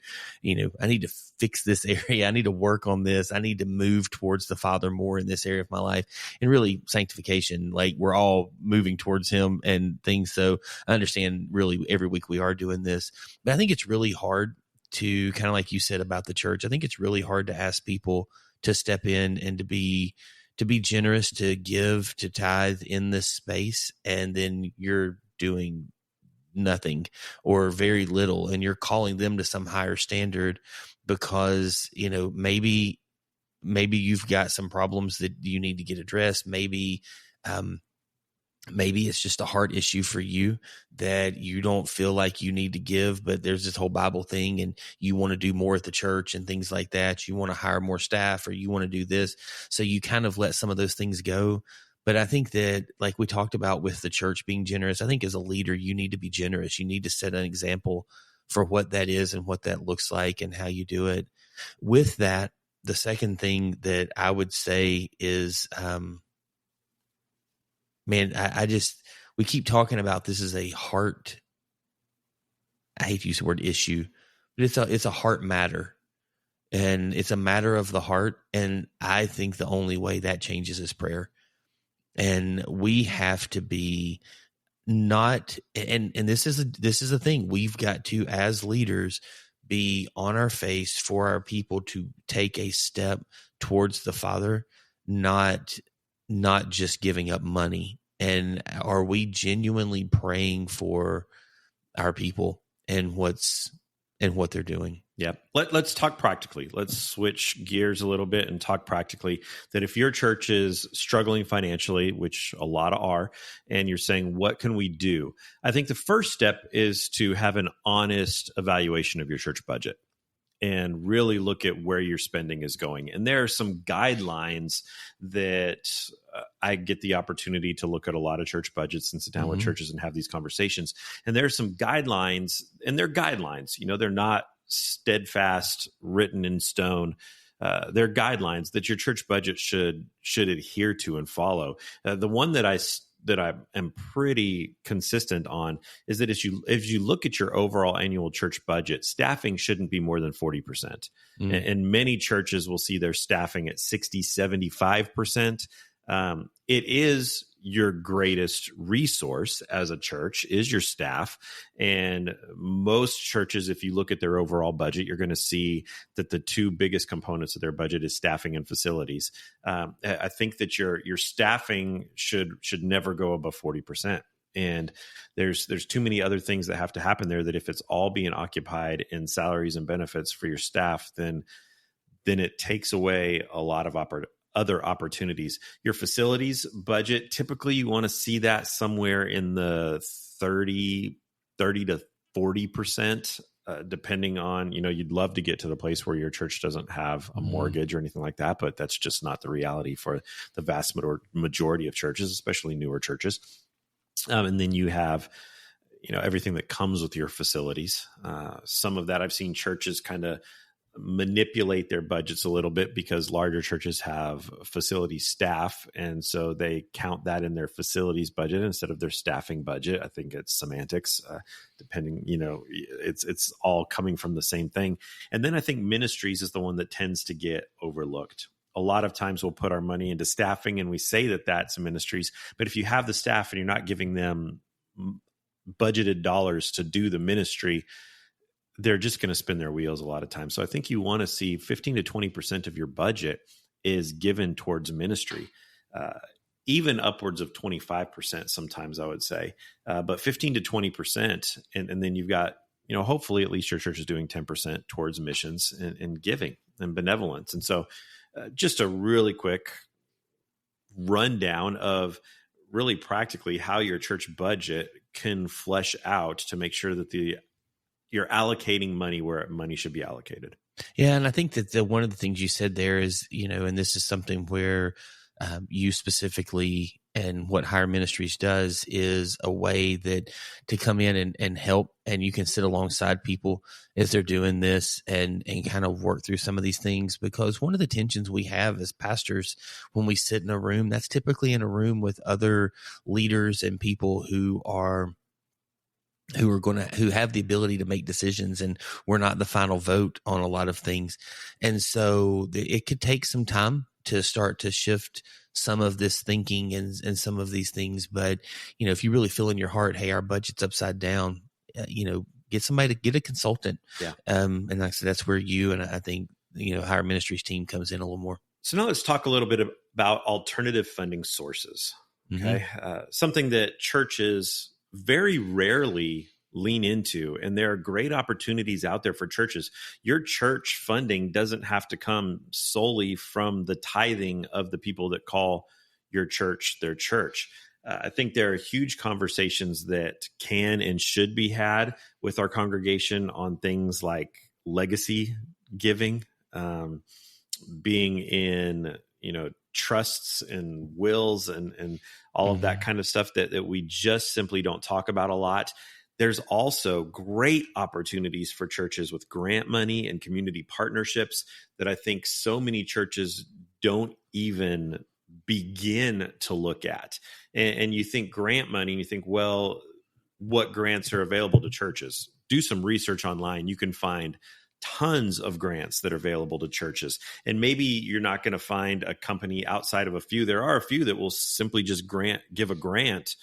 I need to fix this area. I need to work on this. I need to move towards the Father more in this area of my life. And really sanctification, like, we're all moving towards him and things. So I understand really every week we are doing this, but I think it's really hard to, kind of like you said about the church, I think it's really hard to ask people to step in and to be generous, to give, to tithe in this space, and then you're doing nothing or very little, and you're calling them to some higher standard because, maybe you've got some problems that you need to get addressed. Maybe it's just a heart issue for you that you don't feel like you need to give, but there's this whole Bible thing and you want to do more at the church and things like that. You want to hire more staff, or you want to do this. So you kind of let some of those things go. But I think that, like we talked about with the church being generous, I think as a leader, you need to be generous. You need to set an example for what that is and what that looks like and how you do it. With that, the second thing that I would say is, man, we keep talking about this is a heart. I hate to use the word issue, but it's a heart matter, and it's a matter of the heart. And I think the only way that changes is prayer. And we have to be not, and this is a thing we've got to, as leaders, be on our face for our people to take a step towards the Father, not just giving up money. And are we genuinely praying for our people and what they're doing? Yeah. Let's talk practically. Let's switch gears a little bit and talk practically, that if your church is struggling financially, which a lot are, and you're saying, what can we do? I think the first step is to have an honest evaluation of your church budget and really look at where your spending is going. And there are some guidelines that I get the opportunity to look at a lot of church budgets and sit down with churches and have these conversations. And there are some guidelines, and they're guidelines. They're not steadfast, written in stone. They're guidelines that your church budget should adhere to and follow. The one that I am pretty consistent on is that if you look at your overall annual church budget, staffing shouldn't be more than 40%. And many churches will see their staffing at 60, 75%. It is your greatest resource as a church, is your staff. And most churches, if you look at their overall budget, you're going to see that the two biggest components of their budget is staffing and facilities. I think that your staffing should never go above 40%. And there's too many other things that have to happen there, that if it's all being occupied in salaries and benefits for your staff, then it takes away a lot of other opportunities. Your facilities budget, typically you want to see that somewhere in the 30 to 40%, depending on, you'd love to get to the place where your church doesn't have a mortgage or anything like that, but that's just not the reality for the vast majority of churches, especially newer churches. And then you have, everything that comes with your facilities. Some of that I've seen churches kind of manipulate their budgets a little bit because larger churches have facility staff. And so they count that in their facilities budget instead of their staffing budget. I think it's semantics, depending, it's all coming from the same thing. And then I think ministries is the one that tends to get overlooked. A lot of times we'll put our money into staffing and we say that that's ministries. But if you have the staff and you're not giving them budgeted dollars to do the ministry, they're just going to spin their wheels a lot of times. So I think you want to see 15 to 20% of your budget is given towards ministry, even upwards of 25% sometimes, I would say, but 15 to 20%. And then you've got, hopefully at least your church is doing 10% towards missions and giving and benevolence. And so just a really quick rundown of really practically how your church budget can flesh out to make sure that you're allocating money where money should be allocated. Yeah. And I think that one of the things you said there is, and this is something where you specifically and what Higher Ministries does is a way that to come in and help, and you can sit alongside people as they're doing this and kind of work through some of these things. Because one of the tensions we have as pastors when we sit in a room, that's typically in a room with other leaders and people who have the ability to make decisions, and we're not the final vote on a lot of things. And so it could take some time to start to shift some of this thinking and some of these things. But, if you really feel in your heart, hey, our budget's upside down, get somebody to get a consultant. Yeah. And like I said, that's where you, and I think, Higher Ministries team comes in a little more. So now let's talk a little bit about alternative funding sources. Okay. Mm-hmm. Something that churches very rarely lean into, and there are great opportunities out there for churches. Your church funding doesn't have to come solely from the tithing of the people that call your church their church. I think there are huge conversations that can and should be had with our congregation on things like legacy giving, being in, trusts and wills and all of that kind of stuff that we just simply don't talk about a lot. There's also great opportunities for churches with grant money and community partnerships that I think so many churches don't even begin to look at. And you think grant money and you think, well, what grants are available to churches? Do some research online. You can find tons of grants that are available to churches. And maybe you're not going to find a company outside of a few. There are a few that will simply just give a grant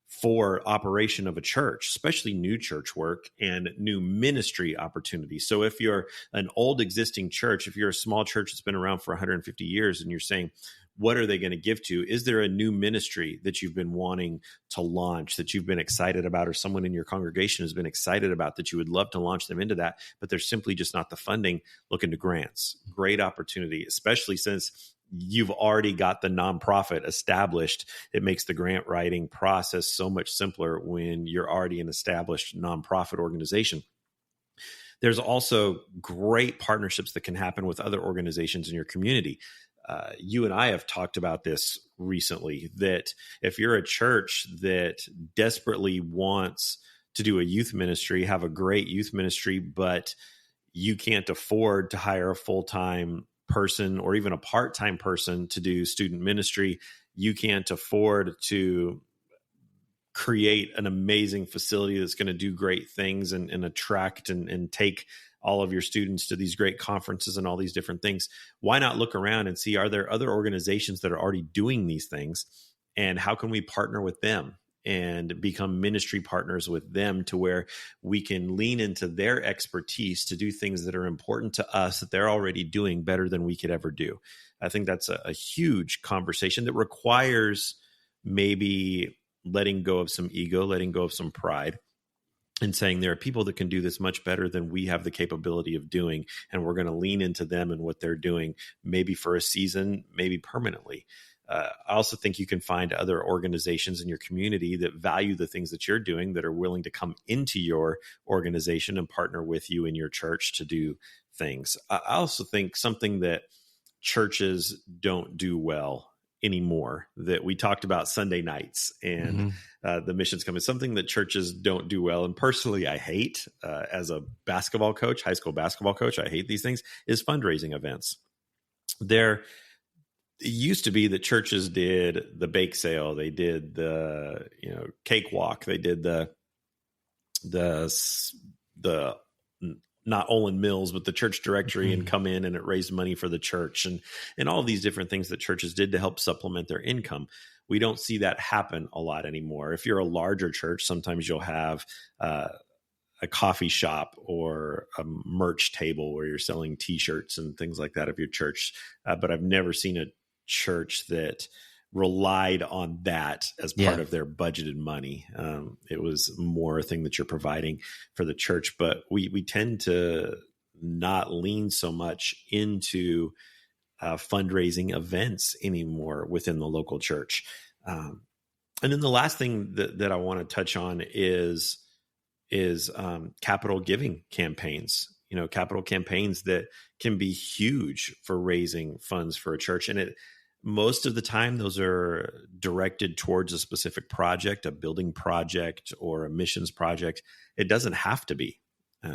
for operation of a church, especially new church work and new ministry opportunities. So if you're an old existing church, if you're a small church that's been around for 150 years and you're saying, what are they going to give to? Is there a new ministry that you've been wanting to launch, that you've been excited about, or someone in your congregation has been excited about that you would love to launch them into that, but there's simply just not the funding? Look into grants. Great opportunity, especially since you've already got the nonprofit established. It makes the grant writing process so much simpler when you're already an established nonprofit organization. There's also great partnerships that can happen with other organizations in your community. You and I have talked about this recently, that if you're a church that desperately wants to do a youth ministry, have a great youth ministry, but you can't afford to hire a full-time person or even a part-time person to do student ministry, you can't afford to create an amazing facility that's going to do great things and attract and take all of your students to these great conferences and all these different things. Why not look around and see, are there other organizations that are already doing these things? And how can we partner with them and become ministry partners with them to where we can lean into their expertise to do things that are important to us that they're already doing better than we could ever do? I think that's a huge conversation that requires maybe letting go of some ego, letting go of some pride, and saying there are people that can do this much better than we have the capability of doing, and we're going to lean into them and what they're doing, maybe for a season, maybe permanently. I also think you can find other organizations in your community that value the things that you're doing, that are willing to come into your organization and partner with you in your church to do things. I also think something that churches don't do well anymore. That we talked about Sunday nights and the missions coming, something that churches don't do well. And personally, I hate as a basketball coach, high school basketball coach, I hate these things, is fundraising events. It used to be that churches did the bake sale, they did the cake walk, they did the not Olin Mills, but the church directory, and come in and it raised money for the church, and all these different things that churches did to help supplement their income. We don't see that happen a lot anymore. If you're a larger church, sometimes you'll have a coffee shop or a merch table where you're selling T-shirts and things like that of your church. But I've never seen a church that relied on that as part of their budgeted money. It was more a thing that you're providing for the church, but we tend to not lean so much into fundraising events anymore within the local church. And then the last thing that I want to touch on is capital giving campaigns. Capital campaigns that can be huge for raising funds for a church. And most of the time, those are directed towards a specific project, a building project or a missions project. It doesn't have to be.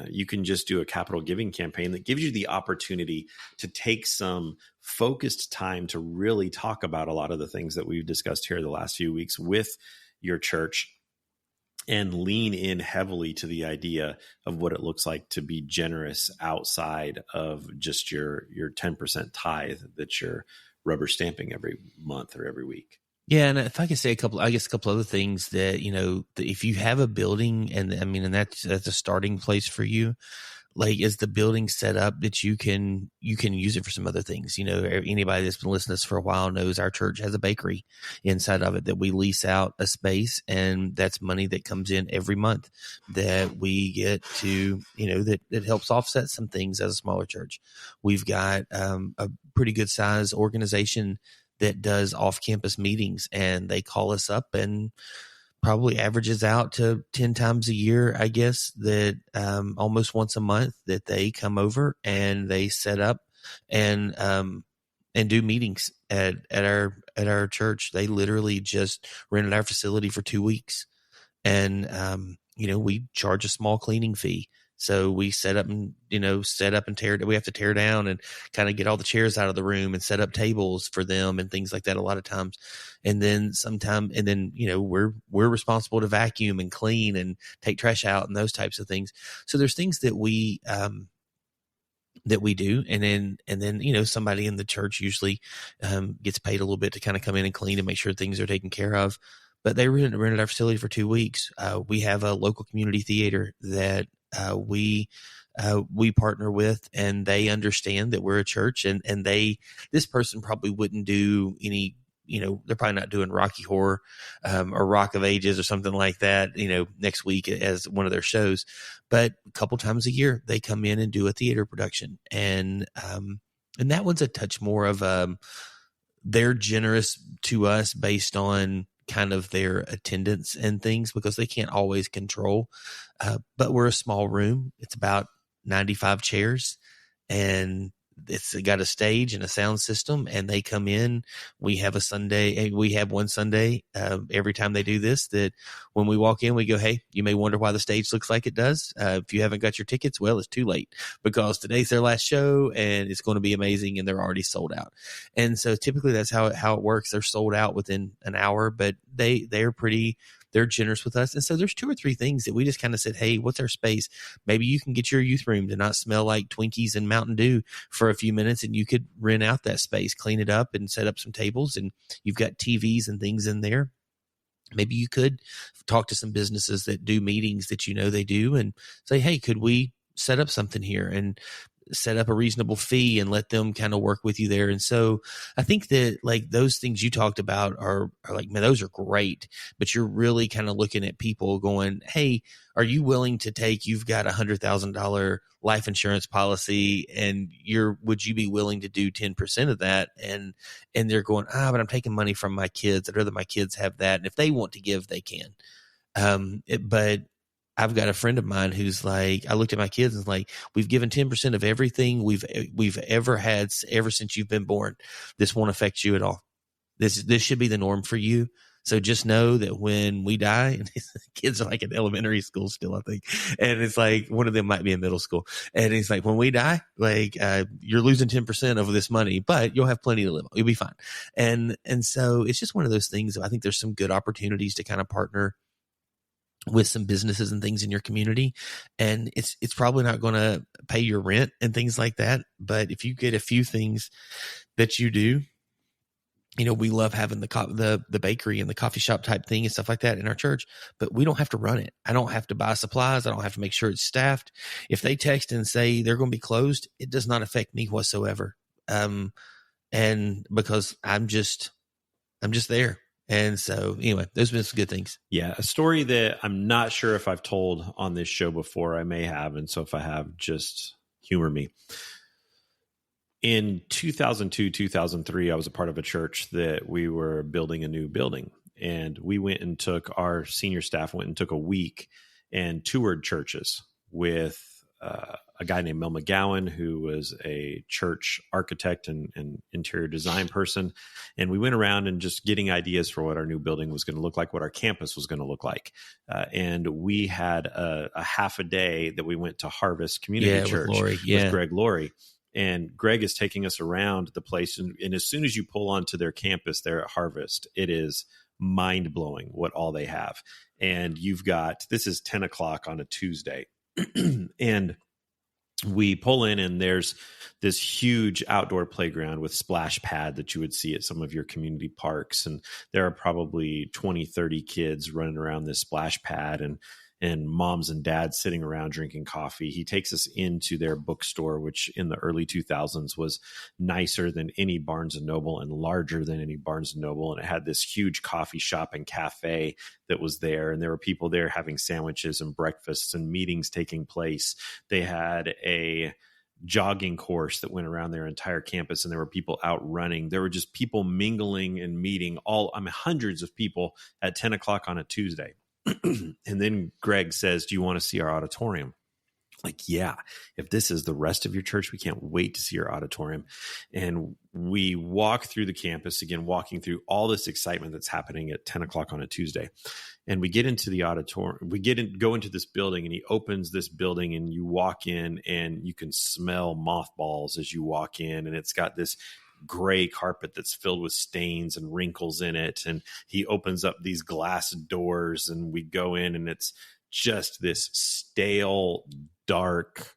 You can just do a capital giving campaign that gives you the opportunity to take some focused time to really talk about a lot of the things that we've discussed here the last few weeks with your church, and lean in heavily to the idea of what it looks like to be generous outside of just your 10% tithe that you're rubber stamping every month or every week. Yeah, and if I could say a couple other things that, if you have a building and that's a starting place for you, like, is the building set up that you can use it for some other things? Anybody that's been listening to us for a while knows our church has a bakery inside of it that we lease out a space, and that's money that comes in every month that we get to, that helps offset some things as a smaller church. We've got a pretty good size organization that does off-campus meetings, and they call us up, and probably averages out to 10 times a year, I guess, that almost once a month that they come over and they set up and do meetings at our church. They literally just rented our facility for 2 weeks, and we charge a small cleaning fee. So we set up and tear. We have to tear down and kind of get all the chairs out of the room and set up tables for them and things like that a lot of times. And then we're responsible to vacuum and clean and take trash out and those types of things. So there's things that we do. And then somebody in the church usually gets paid a little bit to kind of come in and clean and make sure things are taken care of. But they rented our facility for 2 weeks. We have a local community theater that we partner with, and they understand that we're a church, and this person probably wouldn't do any, they're probably not doing Rocky Horror or Rock of Ages or something like that, next week as one of their shows. But a couple times a year, they come in and do a theater production. And that one's a touch more of they're generous to us based on kind of their attendance and things, because they can't always control. But we're a small room. It's about 95 chairs, and it's got a stage and a sound system, and they come in. We have one Sunday every time they do this, that when we walk in, we go, hey, you may wonder why the stage looks like it does. If you haven't got your tickets, well, it's too late, because today's their last show and it's going to be amazing, and they're already sold out. And so typically that's how it works. They're sold out within an hour, but they're generous with us. And so there's 2 or 3 things that we just kind of said, hey, what's our space? Maybe you can get your youth room to not smell like Twinkies and Mountain Dew for a few minutes, and you could rent out that space, clean it up, and set up some tables, and you've got TVs and things in there. Maybe you could talk to some businesses that do meetings that they do, and say, hey, could we set up something here and set up a reasonable fee and let them kind of work with you there. And so I think that, like, those things you talked about are like, man, those are great, but you're really kind of looking at people going, hey, are you willing to you've got $100,000 life insurance policy, and would you be willing to do 10% of that? And they're going, but I'm taking money from my kids. I'd rather my kids have that. And if they want to give, they can. But I've got a friend of mine who's like, I looked at my kids and was like, we've given 10% of everything we've ever had ever since you've been born. This won't affect you at all. This should be the norm for you. So just know that when we die, and kids are like in elementary school still, I think. And it's like, one of them might be in middle school. And it's like, when we die, like, you're losing 10% of this money, but you'll have plenty to live on. You'll be fine. And so it's just one of those things. I think there's some good opportunities to kind of partner with some businesses and things in your community. And it's probably not going to pay your rent and things like that. But if you get a few things that you do, we love having the bakery and the coffee shop type thing and stuff like that in our church, but we don't have to run it. I don't have to buy supplies. I don't have to make sure it's staffed. If they text and say they're going to be closed, it does not affect me whatsoever. And because I'm just there. And so anyway, those have been some good things. Yeah. A story that I'm not sure if I've told on this show before. I may have. And so if I have, just humor me. In 2002, 2003, I was a part of a church that we were building a new building, and we went and our senior staff went and took a week and toured churches with a guy named Mel McGowan, who was a church architect and interior design person. And we went around and just getting ideas for what our new building was going to look like, what our campus was going to look like. And we had a half a day that we went to Harvest Community Church with Greg Laurie. And Greg is taking us around the place. And as soon as you pull onto their campus there at Harvest, it is mind blowing what all they have. And this is 10 o'clock on a Tuesday. And we pull in, and there's this huge outdoor playground with splash pad that you would see at some of your community parks. And there are probably 20, 30 kids running around this splash pad, and moms and dads sitting around drinking coffee. He takes us into their bookstore, which in the early 2000s was nicer than any Barnes & Noble and larger than any Barnes & Noble. And it had this huge coffee shop and cafe that was there. And there were people there having sandwiches and breakfasts and meetings taking place. They had a jogging course that went around their entire campus, and there were people out running. There were just people mingling and meeting hundreds of people at 10 o'clock on a Tuesday. And then Greg says, do you want to see our auditorium? Like, yeah, if this is the rest of your church, we can't wait to see your auditorium. And we walk through the campus, again, walking through all this excitement that's happening at 10 o'clock on a Tuesday. And we get into the auditorium, go into this building, and he opens this building, and you walk in and you can smell mothballs as you walk in. And it's got this gray carpet that's filled with stains and wrinkles in it. And he opens up these glass doors, and we go in, and it's just this stale, dark,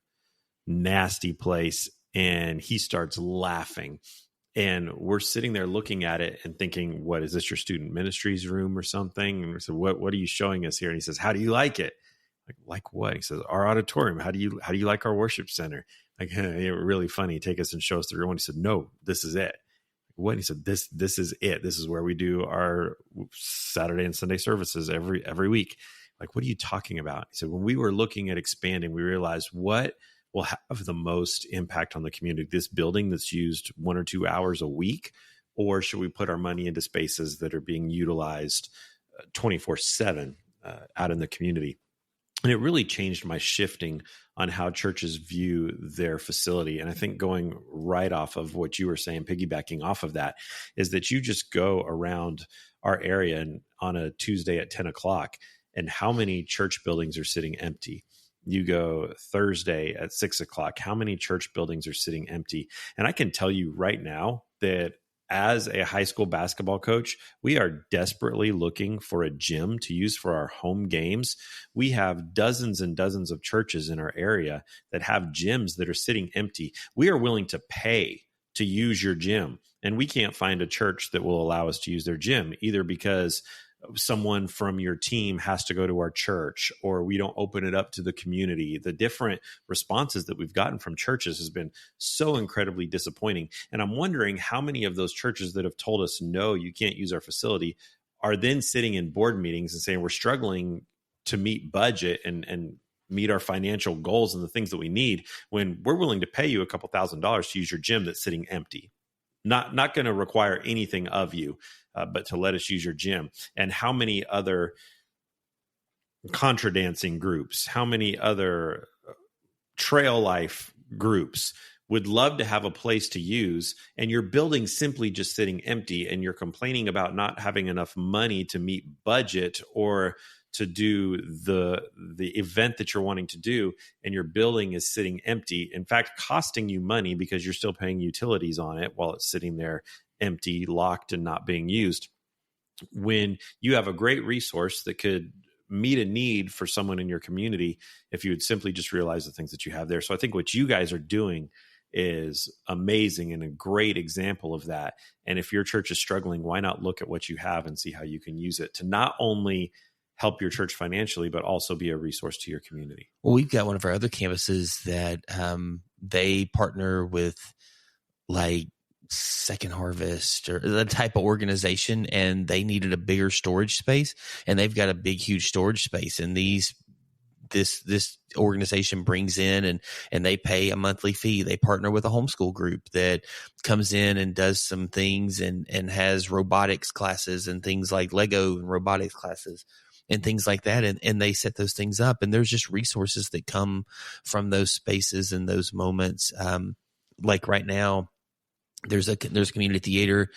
nasty place. And he starts laughing. And we're sitting there looking at it and thinking, what is this, your student ministries room or something? And we said, what are you showing us here? And he says, how do you like it? Like what? He says, our auditorium. How do you like our worship center? Like, really funny. Take us and show us the room. And he said, no, this is it. What? He said, this is it. This is where we do our Saturday and Sunday services every week. Like, what are you talking about? He said, when we were looking at expanding, we realized what will have the most impact on the community, this building that's used 1 or 2 hours a week, or should we put our money into spaces that are being utilized 24/7 out in the community? And it really changed my shifting on how churches view their facility. And I think going right off of what you were saying, piggybacking off of that, is that you just go around our area and on a Tuesday at 10 o'clock, and how many church buildings are sitting empty? You go Thursday at 6 o'clock, how many church buildings are sitting empty? And I can tell you right now that as a high school basketball coach, we are desperately looking for a gym to use for our home games. We have dozens and dozens of churches in our area that have gyms that are sitting empty. We are willing to pay to use your gym, and we can't find a church that will allow us to use their gym, either because someone from your team has to go to our church, or we don't open it up to the community. The different responses that we've gotten from churches has been so incredibly disappointing. And I'm wondering how many of those churches that have told us, no, you can't use our facility, are then sitting in board meetings and saying, we're struggling to meet budget and meet our financial goals and the things that we need, when we're willing to pay you a couple $1,000s to use your gym that's sitting empty. Not going to require anything of you, but to let us use your gym. And how many other contra dancing groups, how many other trail life groups would love to have a place to use, and your building simply just sitting empty, and you're complaining about not having enough money to meet budget or to do the event that you're wanting to do, and your building is sitting empty, in fact costing you money because you're still paying utilities on it while it's sitting there empty, locked, and not being used, when you have a great resource that could meet a need for someone in your community if you would simply just realize the things that you have there. So I think what you guys are doing is amazing and a great example of that. And if your church is struggling, why not look at what you have and see how you can use it to not only help your church financially, but also be a resource to your community? Well, we've got one of our other campuses that they partner with like Second Harvest or the type of organization, and they needed a bigger storage space, and they've got a big, huge storage space. And this organization brings in and they pay a monthly fee. They partner with a homeschool group that comes in and does some things and has robotics classes and things like Lego and robotics classes and things like that. And they set those things up, and there's just resources that come from those spaces and those moments. Like right now, there's a community theater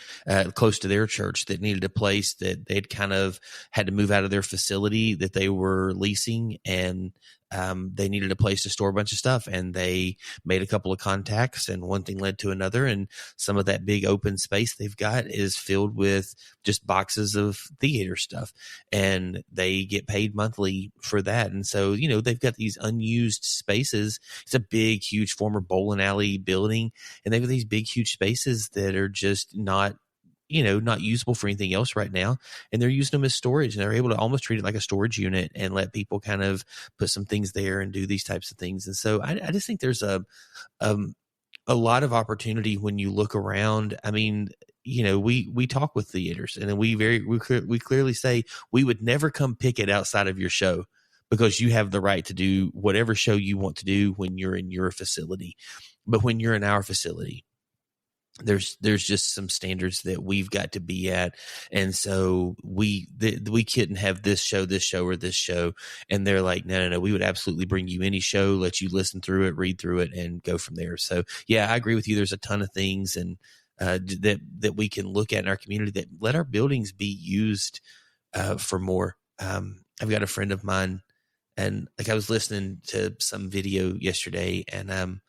close to their church that needed a place that they'd kind of had to move out of their facility that they were leasing, and they needed a place to store a bunch of stuff, and they made a couple of contacts, and one thing led to another, and some of that big open space they've got is filled with just boxes of theater stuff, and they get paid monthly for that. And so, they've got these unused spaces. It's a big, huge former bowling alley building, and they've got these big, huge spaces that are just not usable for anything else right now. And they're using them as storage, and they're able to almost treat it like a storage unit and let people kind of put some things there and do these types of things. And so I just think there's a lot of opportunity when you look around. I mean, we talk with theaters, and then we clearly say we would never come pick it outside of your show, because you have the right to do whatever show you want to do when you're in your facility. But when you're in our facility, there's just some standards that we've got to be at. And so we couldn't have this show, or this show. And they're like, no, we would absolutely bring you any show, let you listen through it, read through it, and go from there. So yeah, I agree with you. There's a ton of things and that we can look at in our community that let our buildings be used for more. I've got a friend of mine, and like I was listening to some video yesterday, and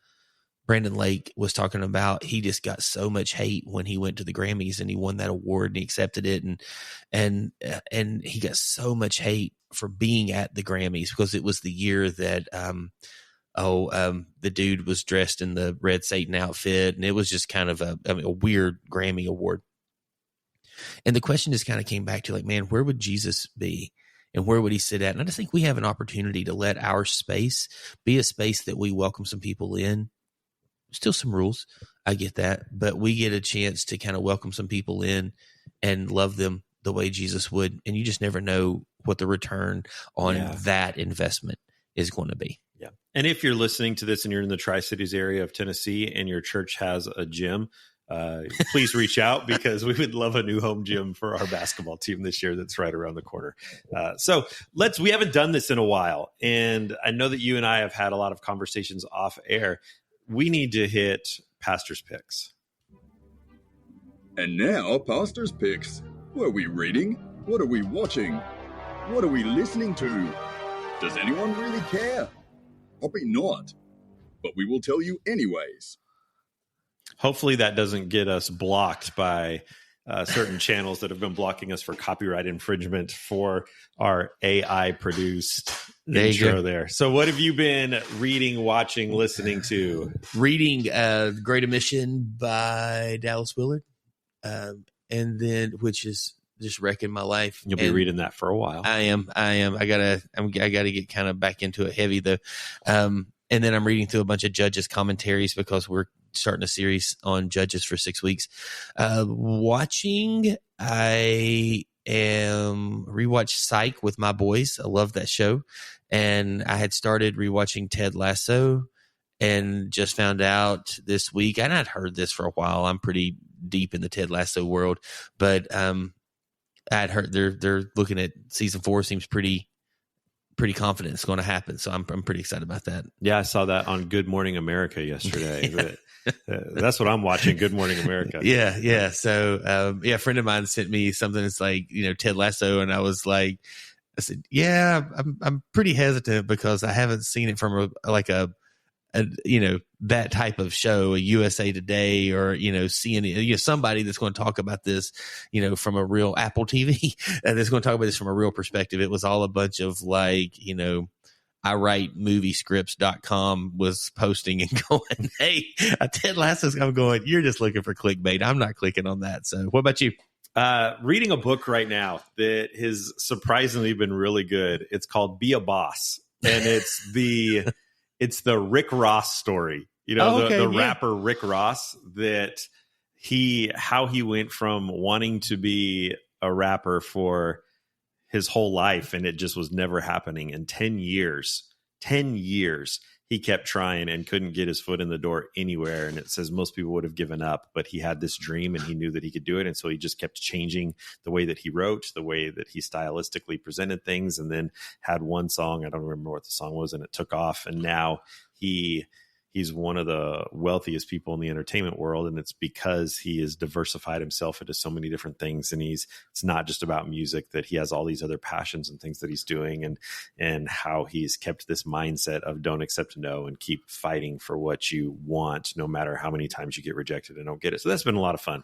Brandon Lake was talking about he just got so much hate when he went to the Grammys and he won that award and he accepted it, and he got so much hate for being at the Grammys because it was the year that the dude was dressed in the Red Satan outfit, and it was just kind of a weird Grammy award. And the question just kind of came back to like, man, where would Jesus be? And where would he sit at? And I just think we have an opportunity to let our space be a space that we welcome some people in. Still some rules, I get that, but we get a chance to kind of welcome some people in and love them the way Jesus would. And you just never know what the return on that investment is going to be. Yeah. And if you're listening to this and you're in the Tri-Cities area of Tennessee and your church has a gym, please reach out, because we would love a new home gym for our basketball team this year that's right around the corner. So we haven't done this in a while. And I know that you and I have had a lot of conversations off air. We need to hit Pastor's Picks. And now, Pastor's Picks. What are we reading? What are we watching? What are we listening to? Does anyone really care? Probably not. But we will tell you anyways. Hopefully that doesn't get us blocked by certain channels that have been blocking us for copyright infringement for our AI-produced intro there. So what have you been reading, watching, listening to? Reading Great Omission by Dallas Willard, and then which is just wrecking my life. You'll be reading that for a while. I am. I gotta get kind of back into it heavy though. And then I'm reading through a bunch of Judges commentaries because we're starting a series on Judges for 6 weeks. Watching, I am rewatch Psych with my boys. I love that show. And I had started rewatching Ted Lasso and just found out this week, and I'd heard this for a while. I'm pretty deep in the Ted Lasso world, but I'd heard they're looking at season 4 seems pretty pretty confident it's going to happen. So I'm pretty excited about that. Yeah, I saw that on Good Morning America yesterday. That's what I'm watching, Good Morning America. Yeah. So, a friend of mine sent me something that's like, Ted Lasso. And I said, yeah, I'm pretty hesitant because I haven't seen it from that type of show, a USA Today or, CNN, somebody that's going to talk about this, from a real Apple TV that's going to talk about this from a real perspective. It was all a bunch of I write moviescripts.com was posting and going, hey, Ted Lasso's, I'm going, you're just looking for clickbait. I'm not clicking on that. So what about you? Reading a book right now that has surprisingly been really good. It's called Be a Boss. And it's the Rick Ross story. The rapper Rick Ross, how he went from wanting to be a rapper for his whole life, and it just was never happening. In 10 years, he kept trying and couldn't get his foot in the door anywhere. And it says most people would have given up, but he had this dream and he knew that he could do it. And so he just kept changing the way that he wrote, the way that he stylistically presented things, and then had one song, I don't remember what the song was, and it took off. And now he's one of the wealthiest people in the entertainment world. And it's because he has diversified himself into so many different things. And it's not just about music, that he has all these other passions and things that he's doing, and how he's kept this mindset of don't accept no and keep fighting for what you want, no matter how many times you get rejected and don't get it. So that's been a lot of fun.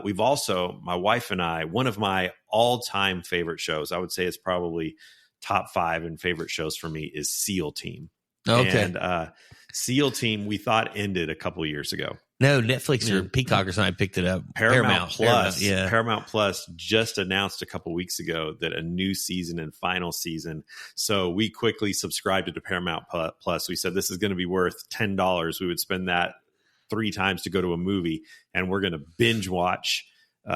We've also, my wife and I, one of my all-time favorite shows, I would say it's probably top 5 in favorite shows for me, is SEAL Team. Okay. And SEAL Team, we thought ended a couple of years ago. No, Netflix or Peacock or something picked it up. Paramount Plus just announced a couple weeks ago that a new season and final season. So we quickly subscribed to Paramount Plus. We said this is going to be worth $10. We would spend that 3 times to go to a movie, and we're going to binge watch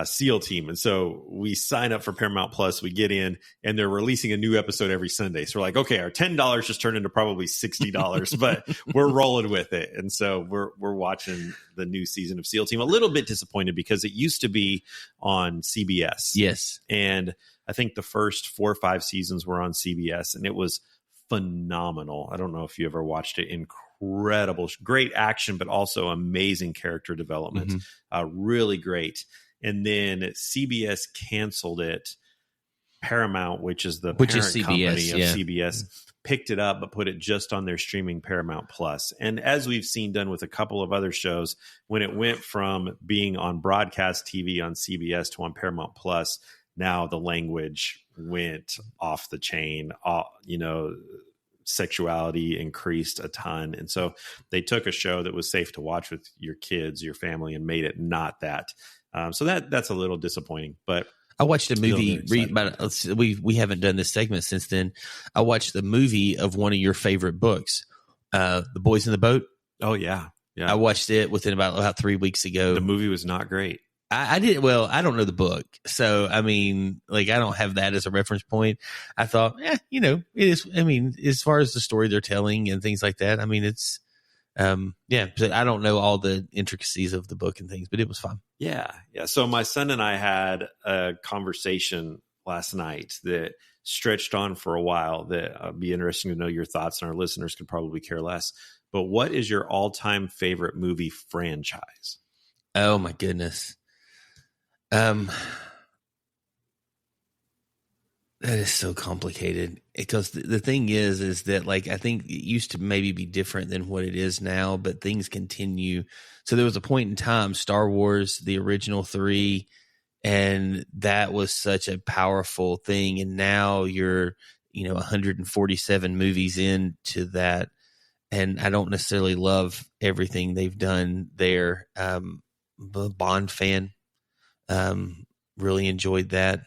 SEAL Team. And so we sign up for Paramount Plus, we get in, and they're releasing a new episode every Sunday. So we're like, okay, our $10 just turned into probably $60, but we're rolling with it. And so we're watching the new season of SEAL Team. A little bit disappointed because it used to be on CBS. Yes. And I think the first 4 or 5 seasons were on CBS, and it was phenomenal. I don't know if you ever watched it. Incredible, great action, but also amazing character development. Really great. And then CBS canceled it. Paramount, which is the parent company of CBS, picked it up, but put it just on their streaming Paramount Plus. And as we've seen done with a couple of other shows, when it went from being on broadcast TV on CBS to on Paramount Plus, now the language went off the chain. Sexuality increased a ton. And so they took a show that was safe to watch with your kids, your family, and made it not that. So that's a little disappointing, but I watched a movie. We haven't done this segment since then. I watched the movie of one of your favorite books, The Boys in the Boat. Oh yeah. I watched it within about 3 weeks ago. The movie was not great. I did. Well, I don't know the book. So, I mean, I don't have that as a reference point. I thought, it is. I mean, as far as the story they're telling and things like that, I mean, it's, so I don't know all the intricacies of the book and things, but it was fun. Yeah. So my son and I had a conversation last night that stretched on for a while that would be interesting to know your thoughts, and our listeners could probably care less. But what is your all-time favorite movie franchise? Oh my goodness. That is so complicated, because the thing is that I think it used to maybe be different than what it is now, but things continue. So there was a point in time, Star Wars, the original 3, and that was such a powerful thing. And now you're, 147 movies into that. And I don't necessarily love everything they've done there. Bond fan, really enjoyed that.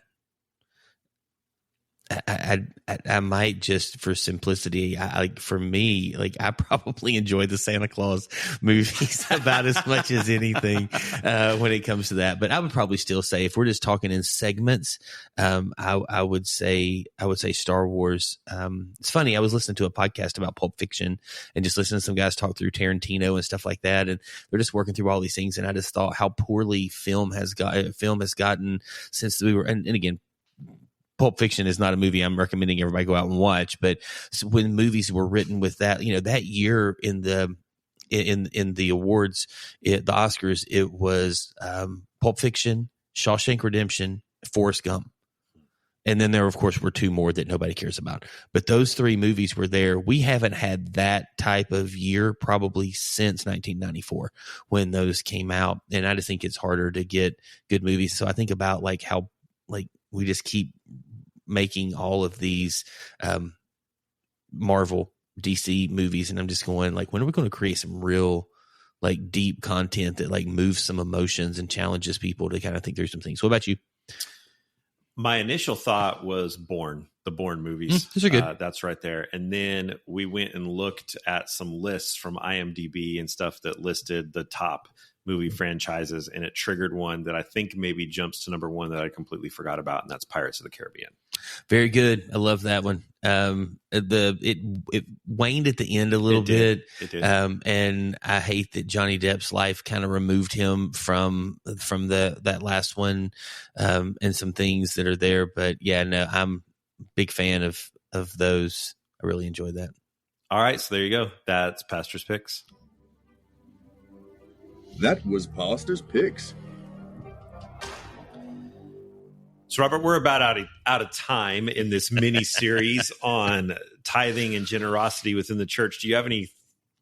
I might, just for simplicity, for me, I probably enjoy the Santa Claus movies about as much as anything when it comes to that. But I would probably still say, if we're just talking in segments, I would say Star Wars. It's funny, I was listening to a podcast about Pulp Fiction and just listening to some guys talk through Tarantino and stuff like that, and they're just working through all these things, and I just thought how poorly film has gotten since we were, and again, Pulp Fiction is not a movie I'm recommending everybody go out and watch, but when movies were written with that, that year in the awards, the Oscars, it was Pulp Fiction, Shawshank Redemption, Forrest Gump. And then there, of course, were two more that nobody cares about. But those three movies were there. We haven't had that type of year probably since 1994 when those came out. And I just think it's harder to get good movies. So I think about how we just keep making all of these Marvel, DC movies. And I'm just going when are we going to create some real deep content that moves some emotions and challenges people to kind of think through some things? What about you? My initial thought was the Bourne movies. Those are good. That's right there. And then we went and looked at some lists from IMDb and stuff that listed the top movie franchises, and it triggered one that I think maybe jumps to number one that I completely forgot about, and that's Pirates of the Caribbean. Very good. I love that one. It waned at the end a little bit. It did. And I hate that Johnny Depp's life kind of removed him from that last one, and some things that are there. But yeah, no, I'm a big fan of those. I really enjoyed that. All right, so there you go. That's Pastor's Picks. That was Pastor's Picks. So, Robert, we're about out of time in this mini series on tithing and generosity within the church. Do you have any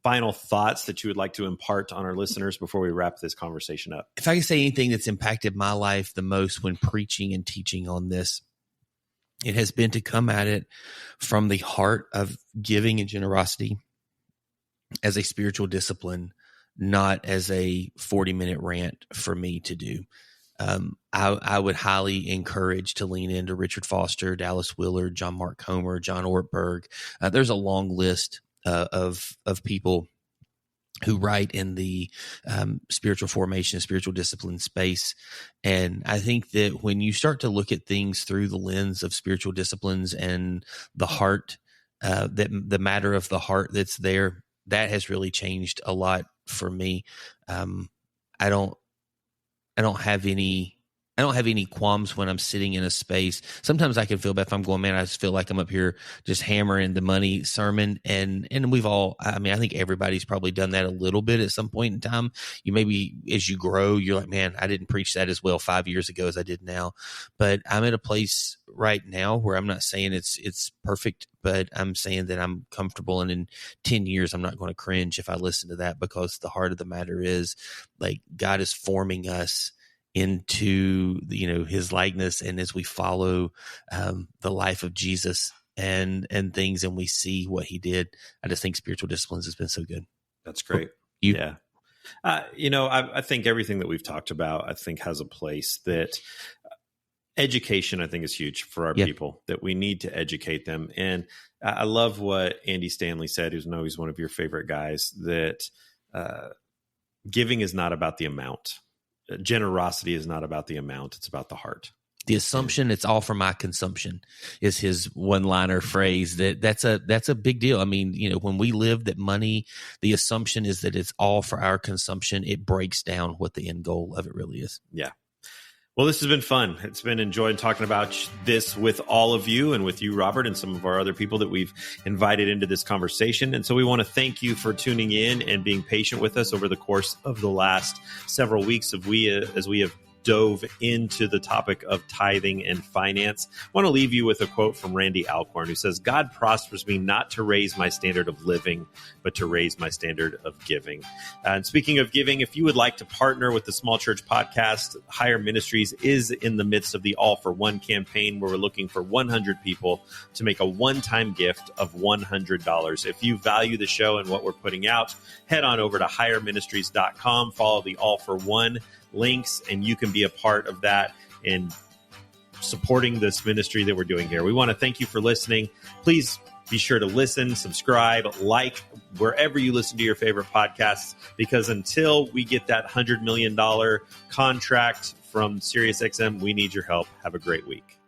final thoughts that you would like to impart on our listeners before we wrap this conversation up? If I could say anything that's impacted my life the most when preaching and teaching on this, it has been to come at it from the heart of giving and generosity as a spiritual discipline, not as a 40-minute rant for me to do. I would highly encourage to lean into Richard Foster, Dallas Willard, John Mark Comer, John Ortberg. There's a long list of people who write in the spiritual formation, spiritual discipline space. And I think that when you start to look at things through the lens of spiritual disciplines and the heart, that the matter of the heart that's there, that has really changed a lot for me. I don't have any qualms when I'm sitting in a space. Sometimes I can feel bad if I'm going, man, I just feel like I'm up here just hammering the money sermon. And we've all, I think everybody's probably done that a little bit at some point in time. You maybe as you grow, you're like, man, I didn't preach that as well 5 years ago as I did now. But I'm at a place right now where I'm not saying it's perfect, but I'm saying that I'm comfortable. And in 10 years, I'm not going to cringe if I listen to that, because the heart of the matter is God is forming us into his likeness, and as we follow the life of Jesus and things, and we see what he did, I just think spiritual disciplines has been so good. That's great. Yeah. I think everything that we've talked about, I think has a place. That education, I think, is huge for our people, that we need to educate them. And I love what Andy Stanley said, who's always one of your favorite guys, that giving is not about the amount. Generosity is not about the amount. It's about the heart. The assumption it's all for my consumption is his one-liner phrase. That's a big deal. I mean, when we live that money, the assumption is that it's all for our consumption. It breaks down what the end goal of it really is. Yeah. Well, this has been fun. It's been enjoying talking about this with all of you, and with you, Robert, and some of our other people that we've invited into this conversation. And so we want to thank you for tuning in and being patient with us over the course of the last several weeks as we have dove into the topic of tithing and finance. I want to leave you with a quote from Randy Alcorn, who says, "God prospers me not to raise my standard of living, but to raise my standard of giving." And speaking of giving, if you would like to partner with the Small Church Podcast, Higher Ministries is in the midst of the All for One campaign, where we're looking for 100 people to make a one-time gift of $100. If you value the show and what we're putting out, head on over to higherministries.com, follow the All for One links, and you can be a part of that in supporting this ministry that we're doing here. We want to thank you for listening. Please be sure to listen, subscribe, like wherever you listen to your favorite podcasts, because until we get that $100 million contract from SiriusXM, we need your help. Have a great week.